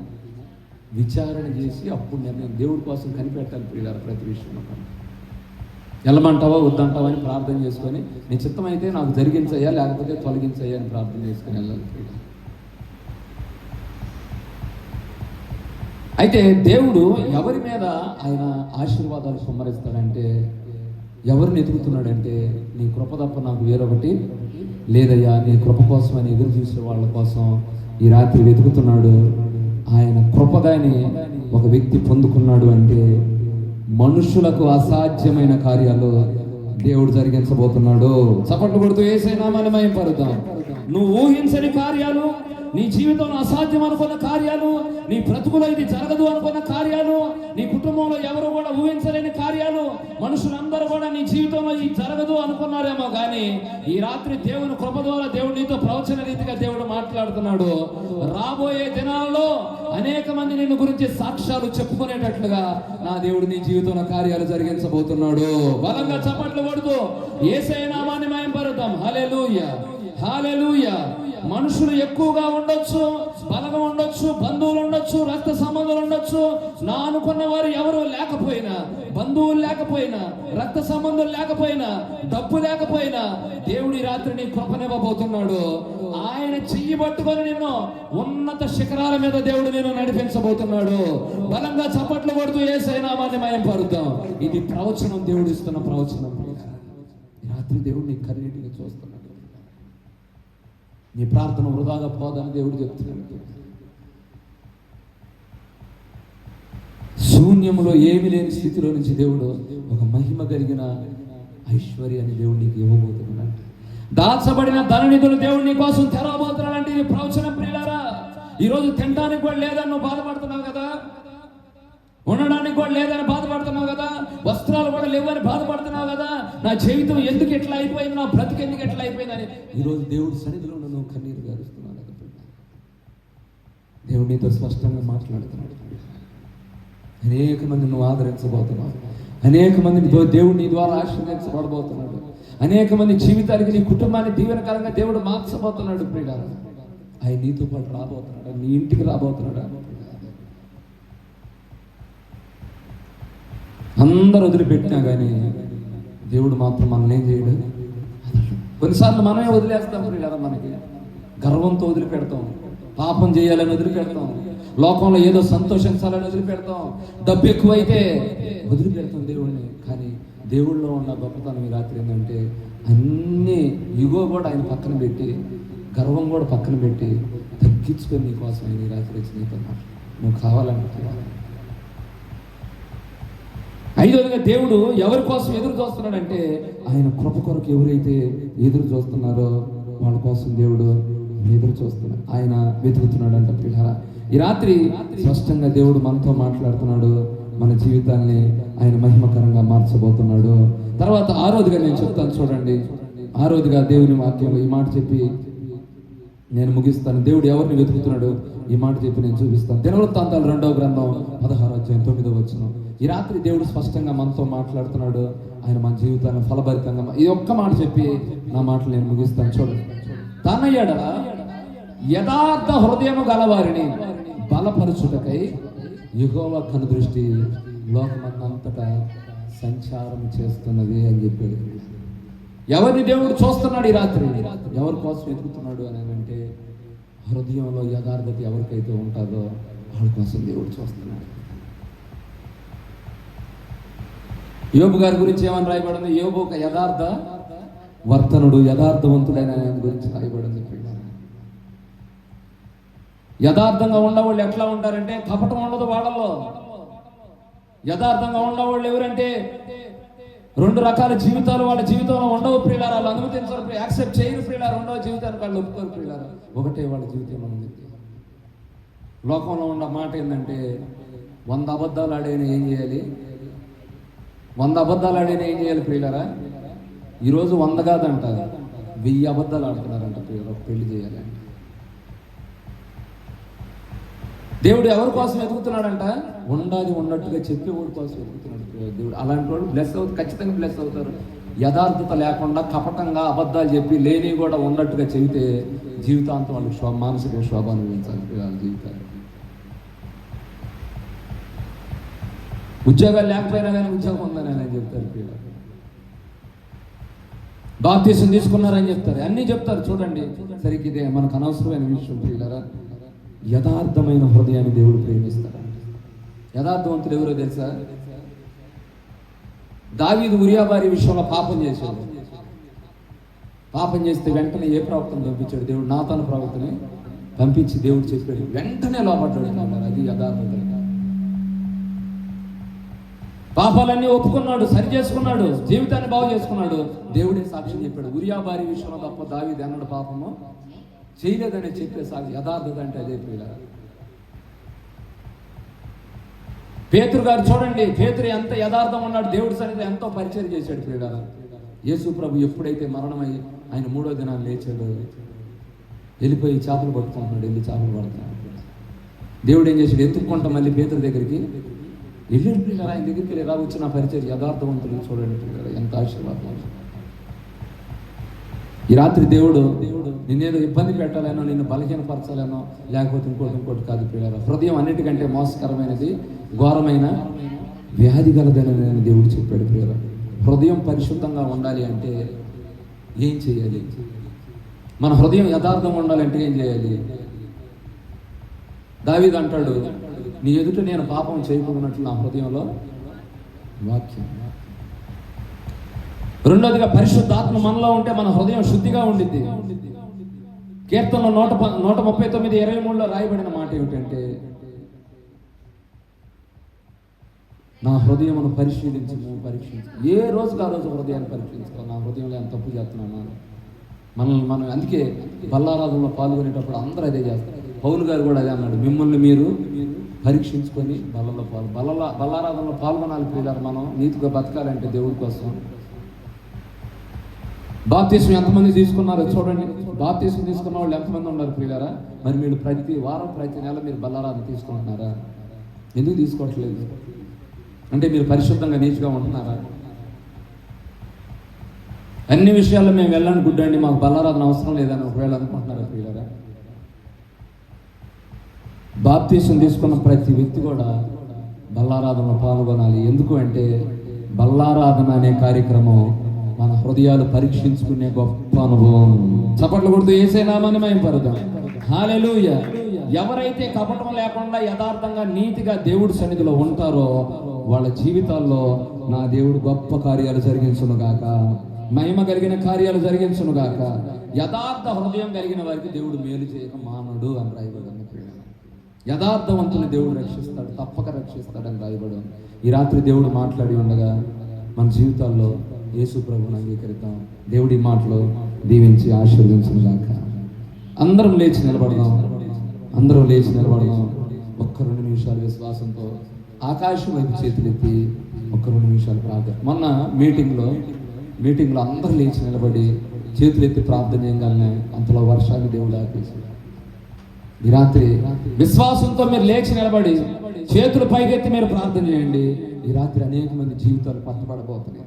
విచారణ చేసి అప్పుడు నేను దేవుడి కోసం కనిపెట్టాలి ప్రియులారా. ప్రతి విషయంలో వెళ్ళమంటావా వద్దంటావా అని ప్రార్థన చేసుకొని నీ చిత్తమైతే నాకు జరిగించయ్యా లేకపోతే తొలగించయ్యా అని ప్రార్థన చేసుకొని వెళ్ళాలి ప్రియులారా. అయితే దేవుడు ఎవరి మీద ఆయన ఆశీర్వాదాలు కుమ్మరిస్తాడంటే, ఎవరిని ఎదుగుతున్నాడంటే, నీ కృప తప్ప నాకు వేరొకటి లేదయ్యా, నీ కృప కోసం అని ఎదురు చూసే వాళ్ళ కోసం ఈ రాత్రి వెతుకుతున్నాడు. ఆయన కృపగాని ఒక వ్యక్తి పొందుకున్నాడు అంటే మనుషులకు అసాధ్యమైన కార్యాలు దేవుడు జరిగించబోతున్నాడు. చప్పట్లు కొడుతూ యేసయ్య నామాన్ని మహిమపరుద్దాం. నువ్వు ఊహించని కార్యాలు, నీ జీవితంలో అసాధ్యం అనుకున్న కార్యాలు, నీ బ్రతుకులో ఇది జరగదు అనుకున్న కార్యాలు, నీ కుటుంబంలో ఎవరు కూడా ఊహించలేని కార్యాలు, మనుషులందరూ కూడా నీ జీవితంలో ఇది జరగదు అనుకున్నారేమో కానీ ఈ రాత్రి దేవుని కృప ద్వారా దేవుడు నీతో ప్రవచన రీతిగా దేవుడు మాట్లాడుతున్నాడు. రాబోయే దినాల్లో అనేక మంది నిన్ను గురించి సాక్ష్యాలు చెప్పుకునేటట్లుగా నా దేవుడు నీ జీవితంలో కార్యాలు జరిగించబోతున్నాడు. బలంగా చప్పట్లు కొడుతూ యేసయ్య నామాన్ని మహిమపరుద్దాం. హల్లెలూయా, హల్లెలూయా. మనుషులు ఎక్కువగా ఉండొచ్చు, బలగం ఉండొచ్చు, బంధువులు ఉండొచ్చు, రక్త సంబంధాలు ఉండొచ్చు, నా అనుకున్న వారు ఎవరు లేకపోయినా, బంధువులు లేకపోయినా, రక్త సంబంధం లేకపోయినా, డబ్బు లేకపోయినా దేవుడి రాత్రి నీ కృపనివ్వబోతున్నాడు. ఆయన చెయ్యి పట్టుకొని నిన్ను ఉన్నత శిఖరాల మీద దేవుడు నిన్ను నడిపించబోతున్నాడు. బలంగా చప్పట్లు కొడుతూ యేసయ్య నామాన్ని మహిమపరుద్దాం. ఇది ప్రవచనం, దేవుడు ఇస్తున్న ప్రవచనం. ఈ రాత్రి దేవుడు నీ కన్నీటిని చూస్తున్నాడు. నీ ప్రార్థన వృధాగా పోదని దేవుడు చెప్తున్నాడు. శూన్యంలో ఏమి లేని స్థితిలో నుంచి దేవుడు ఒక మహిమ కలిగిన ఐశ్వర్యాన్ని దేవుడు నీకు ఇవ్వబోతున్నాడు. దాచబడిన ధననిధులు దేవుడు నీ కోసం తెరవబోతున్నాడంటే ఇది ప్రవచనం. ప్రియులారా, ఈరోజు తినడానికి కూడా లేదని నువ్వు బాధపడుతున్నావు కదా, ఉండడానికి కూడా లేదని బాధపడుతున్నావు కదా, వస్త్రాలు కూడా లేవని బాధపడుతున్నావు కదా, నా జీవితం ఎందుకు ఎట్లా అయిపోయింది, నా బ్రతుకు ఎందుకు ఎట్లా అయిపోయిందని ఈరోజు దేవుడి సన్నిధిలో నువ్వు కన్నీరు గారుస్తున్నావు కదా. దేవుడు నీతో స్పష్టంగా మాట్లాడుతున్నాడు. అనేక మంది నువ్వు ఆదరించబోతున్నావు. అనేక మంది దేవుడు నీ ద్వారా ఆశీర్వదించబడబోతున్నాడు. అనేక మంది జీవితానికి, నీ కుటుంబాన్ని దీవెనకరంగా దేవుడు మార్చబోతున్నాడు. ప్రియులారా, ఆయన నీతో పాటు రాబోతున్నాడు, నీ ఇంటికి రాబోతున్నాడు. అందరూ వదిలిపెట్టినా కానీ దేవుడు మాత్రం మనల్ని ఏం చేయడు. కొన్నిసార్లు మనమే వదిలేస్తాం ప్రియులారా. మనకి గర్వంతో వదిలిపెడతాం, పాపం చేయాలని వదిలిపెడతాం, లోకంలో ఏదో సంతోషించాలని వదిలిపెడతాం, డబ్బు ఎక్కువైతే వదిలిపెడతాం దేవుడిని. కానీ దేవుళ్ళలో ఉన్న గొప్పతనం ఈ రాత్రి ఏంటంటే అన్నీ ఇగో కూడా ఆయన పక్కన పెట్టి, గర్వం కూడా పక్కన పెట్టి తగ్గించుకొని నీ కోసం ఆయన ఈ రాత్రి వచ్చిన నువ్వు కావాలనుకుంటున్నావు. ఐదోదిగా దేవుడు ఎవరి కోసం ఎదురు చూస్తున్నాడంటే ఆయన కృప కొరకు ఎవరైతే ఎదురు చూస్తున్నారో వాళ్ళ కోసం దేవుడు ఎదురు చూస్తున్నాడు. ఆయన వెతుకుతున్నాడు అంట. ప్రియులారా, ఈ రాత్రి స్పష్టంగా దేవుడు మనతో మాట్లాడుతున్నాడు. మన జీవితాన్ని ఆయన మహిమకరంగా మార్చబోతున్నాడు. తర్వాత ఆరోదిగా నేను చెప్తాను చూడండి. ఆరోదిగా దేవుని వాక్యంలో ఈ మాట చెప్పి నేను ముగిస్తాను. దేవుడు ఎవరిని వెతుకుతున్నాడు ఈ మాట చెప్పి నేను చూపిస్తాను. దినవృత్తాంతాలు 2వ గ్రంథం 16వ అధ్యాయం 9వ వచనం. ఈ రాత్రి దేవుడు స్పష్టంగా మనతో మాట్లాడుతున్నాడు. ఆయన మన జీవితాన్ని ఫలభరితంగా ఈ ఒక్క మాట చెప్పి నా మాటలు నేను ముగిస్తాను. చూడండి. తన ఎడల యథార్థ హృదయము గలవారిని బలపరచుటకై యెహోవా కనుదృష్టి లోకమంతటా సంచారం చేస్తున్నది అని చెప్పాడు. ఎవరిని దేవుడు చూస్తున్నాడు ఈ రాత్రి, ఎవరి కోసం ఎదుగుతున్నాడు అని అంటే హృదయంలో యథార్థత ఎవరికైతే ఉంటుందో వాళ్ళ కోసం దేవుడు చూస్తున్నాడు. యోబు గారి గురించి ఏమని రాయబడింది? యోబు ఒక యథార్థ వర్తనుడు, యథార్థవంతుడైన ఆయన గురించి రాయబడింది. యథార్థంగా ఉన్నవాళ్ళు ఎట్లా ఉంటారంటే కపటం ఉండదు వాళ్ళలో. యథార్థంగా ఉన్నవాళ్ళు ఎవరంటే 2 రకాల జీవితాలు వాళ్ళ జీవితంలో ఉండవు ప్రియులారా. వాళ్ళు అనుమతించరు, యాక్సెప్ట్ చేయరు ప్రియులారా. రెండవ జీవితానికి వాళ్ళు ఒప్పుకోరు ప్రియులారా. ఒకటే వాళ్ళ జీవితంలో ఉంది. లోకంలో ఉన్న మాట ఏంటంటే 100 అబద్ధాలు ఆడైనా ఏం చేయాలి, 100 అబద్ధాలు ఆడైనా ఏం చేయాలి ప్రియులారా? ఈరోజు 100 కాదంట, 1000 అబద్ధాలు ఆడుతున్నారంట ప్రియులారా పెళ్లి చేయాలి. దేవుడు ఎవరి కోసం ఎదుగుతున్నాడంట? ఉండాలి ఉన్నట్టుగా చెప్పేవాడి కోసం ఎదుగుతున్నాడు దేవుడు. అలాంటి వాడు బ్లెస్ అవుతారు, ఖచ్చితంగా బ్లెస్ అవుతారు. యథార్థత లేకుండా కపటంగా అబద్ధాలు చెప్పి లేని కూడా ఉన్నట్టుగా చెబితే జీవితాంతం వాళ్ళు మానసిక శోభ అనుభవించాలి వాళ్ళ జీవితాలు. ఉద్యోగాలు లేకపోయినా కానీ ఉద్యోగం ఉందని ఆయన చెప్తారు పిల్లలు. బాప్తీసం తీసుకున్నారని చెప్తారు, అన్నీ చెప్తారు. చూడండి, సరికి ఇదే మనకు అనవసరమైన విషయం పిల్లరా. యథార్థమైన హృదయాన్ని దేవుడు ప్రేమిస్తాడు. యథార్థవంతుడు ఎవరో తెలుసా? దావీదు ఉరియా భార్య విషయంలో పాపం చేశాడు. పాపం చేస్తే వెంటనే ఏ ప్రవక్తను పంపించాడు దేవుడు? నాతాను ప్రవక్తని పంపించి దేవుడు చెప్పాడు, వెంటనే లోపడ్డాడు. అది యథార్థత. పాపాలన్నీ ఒప్పుకున్నాడు, సరి చేసుకున్నాడు, జీవితాన్ని బాగు చేసుకున్నాడు. దేవుడే సాక్ష్యం చెప్పాడు. ఉరియా భార్య విషయంలో తప్ప దావీదు అన్నాడు పాపము చేయలేదని చెప్పే సాక్షి. యథార్థత అంటే అదే ప్రియులారా. పేతురు గారు చూడండి, పేతురు ఎంత యథార్థం ఉన్నాడు, దేవుడి సన్నిధిలో ఎంతో పరిచయం చేశాడు ప్రియులారా. యేసు ప్రభు ఎప్పుడైతే మరణమై ఆయన 3వ దినాన్ని లేచాడు, వెళ్ళిపోయి చేపలు పట్టుకుంటున్నాడు, వెళ్ళి చేపలు పడుతున్నాడు. దేవుడు ఏం చేశాడు, ఎత్తుక్కుంటా మళ్ళీ పేతురు దగ్గరికి వెళ్ళాడు ప్రియులారా. ఆయన దగ్గరికి వెళ్ళి రా వచ్చిన పరిచయం యథార్థవంతుడు చూడండి ప్రియులారా, ఎంత ఆశీర్వాదం. ఈ రాత్రి దేవుడు నిన్నేదో ఇబ్బంది పెట్టాలనో, నిన్ను బలహీనపరచాలనో, లేకపోతే ఇంకోటి కాదు ప్రియులారా. హృదయం అన్నిటికంటే మోసకరమైనది, ఘోరమైన వ్యాధి గలదని దేవుడు చెప్పాడు ప్రియులారా. హృదయం పరిశుద్ధంగా ఉండాలి అంటే ఏం చేయాలి? మన హృదయం యథార్థంగా ఉండాలంటే ఏం చేయాలి? దావీదు అంటాడు, నీ ఎదుట నేను పాపం చేయకున్నట్లు నా హృదయంలో వాక్యం. రెండోదిగా పరిశుద్ధాత్మ మనలో ఉంటే మన హృదయం శుద్ధిగా ఉండిద్ది. కీర్తనలో 139:23 రాయబడిన మాట ఏమిటంటే, నా హృదయమును పరీక్షించు. ఏ రోజుకి ఆ రోజు హృదయాన్ని పరీక్షించుకోవాలి. నా హృదయంలో ఎంత తప్పు చేస్తున్నాను మనల్ని మనం. అందుకే బల్లారాధనలో పాల్గొనేటప్పుడు అందరూ అదే చేస్తారు. పౌలు గారు కూడా అదే అన్నాడు, మిమ్మల్ని మీరు పరీక్షించుకొని బల్లారాధనలో పాల్గొనాలి ప్రియులారా. మనం నీతిగా బతకాలంటే దేవుడి కోసం. బాప్తిసం ఎంతమంది తీసుకున్నారో చూడండి. బాప్తిసం తీసుకున్న వాళ్ళు ఎంతమంది ఉన్నారు ప్రియులారా? మరి మీరు ప్రతి వారం ప్రతి నెల మీరు బల్లారాధన తీసుకుంటున్నారా? ఎందుకు తీసుకోవట్లేదు? అంటే మీరు పరిశుద్ధంగా నీతిగా ఉంటున్నారా? అన్ని విషయాల్లో మేము వెళ్ళాలని గుడ్డండి, మాకు బల్లారాధన అవసరం లేదని ఒకవేళ అనుకుంటున్నారా ప్రియులారా? బాప్తిసం తీసుకున్న ప్రతి వ్యక్తి కూడా బల్లారాధనలో పాల్గొనాలి. ఎందుకు అంటే బల్లారాధన అనే కార్యక్రమం మన హృదయాలు పరీక్షించుకునే గొప్ప అనుభవం. చప్పట్లు కొడుతూ యేసే నామాన్ని మహిమపరుద్దాం. హల్లెలూయా. ఎవరైతే కపటం లేకుండా యథార్థంగా నీతిగా దేవుడి సన్నిధిలో ఉంటారో వాళ్ళ జీవితాల్లో నా దేవుడు గొప్ప కార్యాలు జరిగించును గాక, మహిమ కలిగిన కార్యాలు జరిగించును గాక. యథార్థ హృదయం కలిగిన వారికి దేవుడు మేలు చేయక మానడు అని రాయబడి. యథార్థవంతుని దేవుడు రక్షిస్తాడు, తప్పక రక్షిస్తాడని రాయబడి. ఈ రాత్రి దేవుడు మాట్లాడి ఉండగా మన జీవితాల్లో యేసు ప్రభువుని అంగీకరిద్దాం. దేవుడి మాటలు దీవించి ఆశీర్వదించును గాక. అందరం లేచి నిలబడదాం. ఒక్క 2 నిమిషాలు విశ్వాసంతో ఆకాశం వైపు చేతులెత్తి ఒక్క 2 నిమిషాలు ప్రార్థన. మొన్న మీటింగ్లో అందరూ లేచి నిలబడి చేతులెత్తి ప్రార్థన చేయగలనే అంతలో వర్షాన్ని దేవుడు ఆపేసి. ఈ రాత్రి విశ్వాసంతో మీరు లేచి నిలబడి చేతులు పైకెత్తి మీరు ప్రార్థన చేయండి. ఈ రాత్రి అనేక మంది జీవితాలు పట్టబడబోతున్నాయి.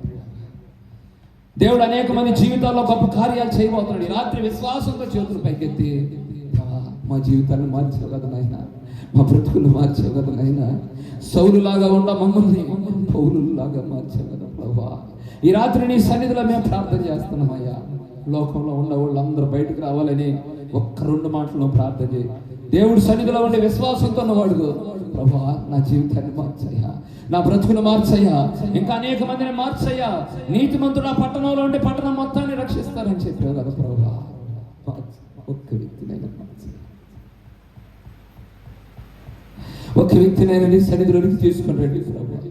దేవుడు అనేక మంది జీవితాల్లో గొప్ప కార్యాలు చేయబోతున్నాడు. ఈ రాత్రి విశ్వాసంతో చేతులు పైకెత్తి, మా జీవితాన్ని మార్చావు కదా నాయనా, మా బ్రతుకులు మార్చావు కదా నాయనా, సౌలులాగా ఉండ మమ్మల్ని పౌలులాగా మార్చావు కదా ప్రభువా. ఈ రాత్రి నీ సన్నిధిలో మేము ప్రార్థన చేస్తున్నామయ్యా. లోకంలో ఉన్న వాళ్ళందరూ బయటకు రావాలని ఒక్క 2 మాటలు ప్రార్థన చేయి. దేవుడి సన్నిధిలో ఉండే విశ్వాసంతో నువ్వు ప్రభువా, నా జీవితాన్ని మార్చయ్యా, నా బ్రతుకును మార్చయ్యా, ఇంకా అనేక మందిని మార్చయ్యా. నీతిమంతుడు ఆ పట్టణంలో ఉండి పట్టణం మొత్తాన్ని రక్షిస్తారని చెప్పావు కదా ప్రభువా. ఒక్క వ్యక్తినైనా నీ సన్నిధిలోనికి తీసుకుని రండి ప్రభువా.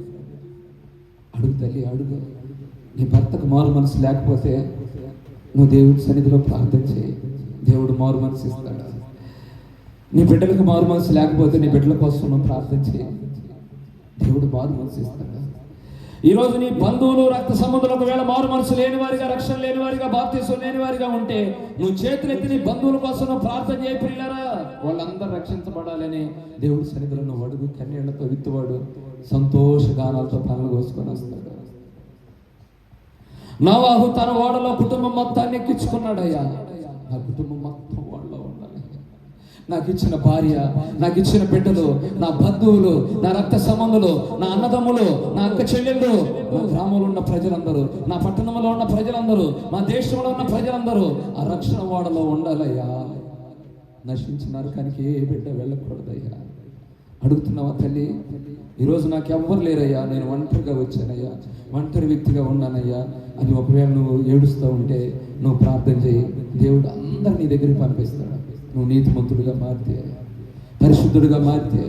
అడుగు తల్లి, అడుగు. నీ భర్తకు మారు మనసు లేకపోతే నువ్వు దేవుడి సన్నిధిలో ప్రార్థన చేయి, దేవుడు మారు మనసు ఇస్తాడు. నీ బిడ్డలకు మారు మనసు లేకపోతే నీ బిడ్డల కోసం నువ్వు ప్రార్థన చేయి, దేవుడు మారు మనసు ఇస్తాడు. ఈరోజు నీ బంధువులు, రక్త సంబంధులు ఒకవేళ మారు మనసు లేని వారిగా, రక్షణ లేని వారిగా, బాప్తిసం లేని వారిగా ఉంటే నువ్వు చేతులెత్తి నీ బంధువుల కోసం నువ్వు ప్రార్థన చేయి ప్రియులారా. వాళ్ళందరూ రక్షించబడాలని దేవుడి సన్నిధిలో నువ్వు అడుగు. కన్నీళ్లతో విత్తువాడు సంతోష గానాలతో పనులు కోసుకొని వస్తాడు. నోవాహు తన ఓడలో కుటుంబం మొత్తాన్ని ఎక్కించుకున్నాడయ్యా. నా కుటుంబం మొత్తం ఓడలో ఉండాలి. నాకు ఇచ్చిన భార్య, నాకు ఇచ్చిన బిడ్డలు, నా బంధువులు, నా రక్త సంబంధులు, నా అన్నదమ్ములు, నా అక్క చెల్లెళ్ళు, నా గ్రామంలో ఉన్న ప్రజలందరూ, నా పట్టణంలో ఉన్న ప్రజలందరూ, మా దేశంలో ఉన్న ప్రజలందరూ ఆ రక్షణ ఓడలో ఉండాలయ్యా. నశించిన నరకానికి ఏ బిడ్డ వెళ్ళకూడదయ్యా. అడుగుతున్నావా తల్లి? ఈరోజు నాకు ఎవ్వరు లేరయ్యా, నేను ఒంటరిగా వచ్చానయ్యా, ఒంటరి వ్యక్తిగా ఉన్నానయ్యా అని ఒకవేళ నువ్వు ఏడుస్తూ ఉంటే నువ్వు ప్రార్థన చేయి. దేవుడు అందరు నీ దగ్గరికి పంపిస్తాడు. నువ్వు నీతిమంతుడిగా మారితే, పరిశుద్ధుడిగా మారితే,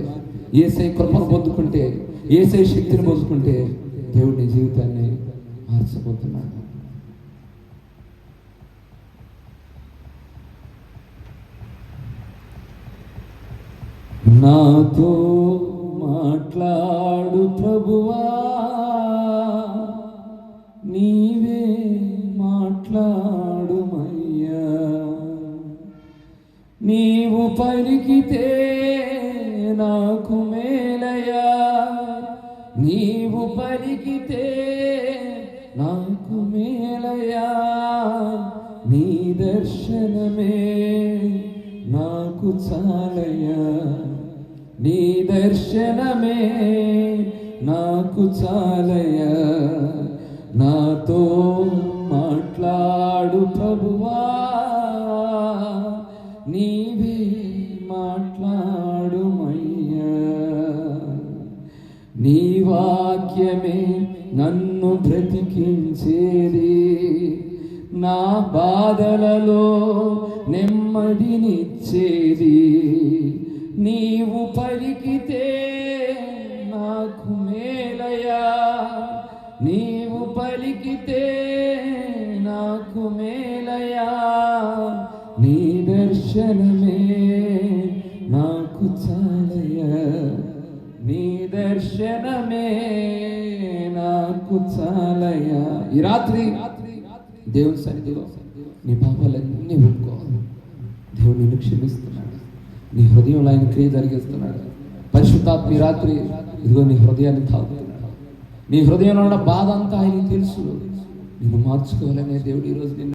యేసయ్య కృపను పొందుకుంటే, యేసయ్య శక్తిని పొందుకుంటే దేవుడి జీవితాన్ని మార్చబోతున్నాడు. నాతో మాట్లాడు ప్రభువా, నీవే మాట్లాడుమయ్యా. నీవు పలికితే నాకు మేలయ్యా, నీవు పలికితే నాకు మేలయ్యా. నీ దర్శనమే నాకు చాలయ్యా, నీ దర్శనమే నాకు చాలయ్యా. నాతో మాట్లాడు ప్రభువా, నీవే మాట్లాడుమయ్యా. నీ వాక్యమే నన్ను బ్రతికించేది, నా బాధలలో నెమ్మదినిచ్చేది. నీవు పలికితే నాకు మేలయ్యా, నీవు పలికితే నాకు మేలయ్యా. నీ దర్శనమే నాకు చాలయ్యా, నీ దర్శనమే నాకు చాలయ్యా. ఈ రాత్రి దేవుని సన్నిధిలో నీ పాపాలన్నీ ఒప్పుకోవాలి. దేవుడు నిన్ను క్షమిస్తున్నాడు, నీ హృదయంలో ఆయన క్రియ జరిగిస్తున్నాడు. పరిశుద్ధాత్మ ఈ రాత్రి ఇదిగో నీ హృదయాన్ని తాగుతున్నాడు. నీ హృదయంలో ఉన్న బాధ అంతా ఆయన తెలుసు. నిన్ను మార్చుకోవాలనే దేవుడు ఈరోజు నిన్ను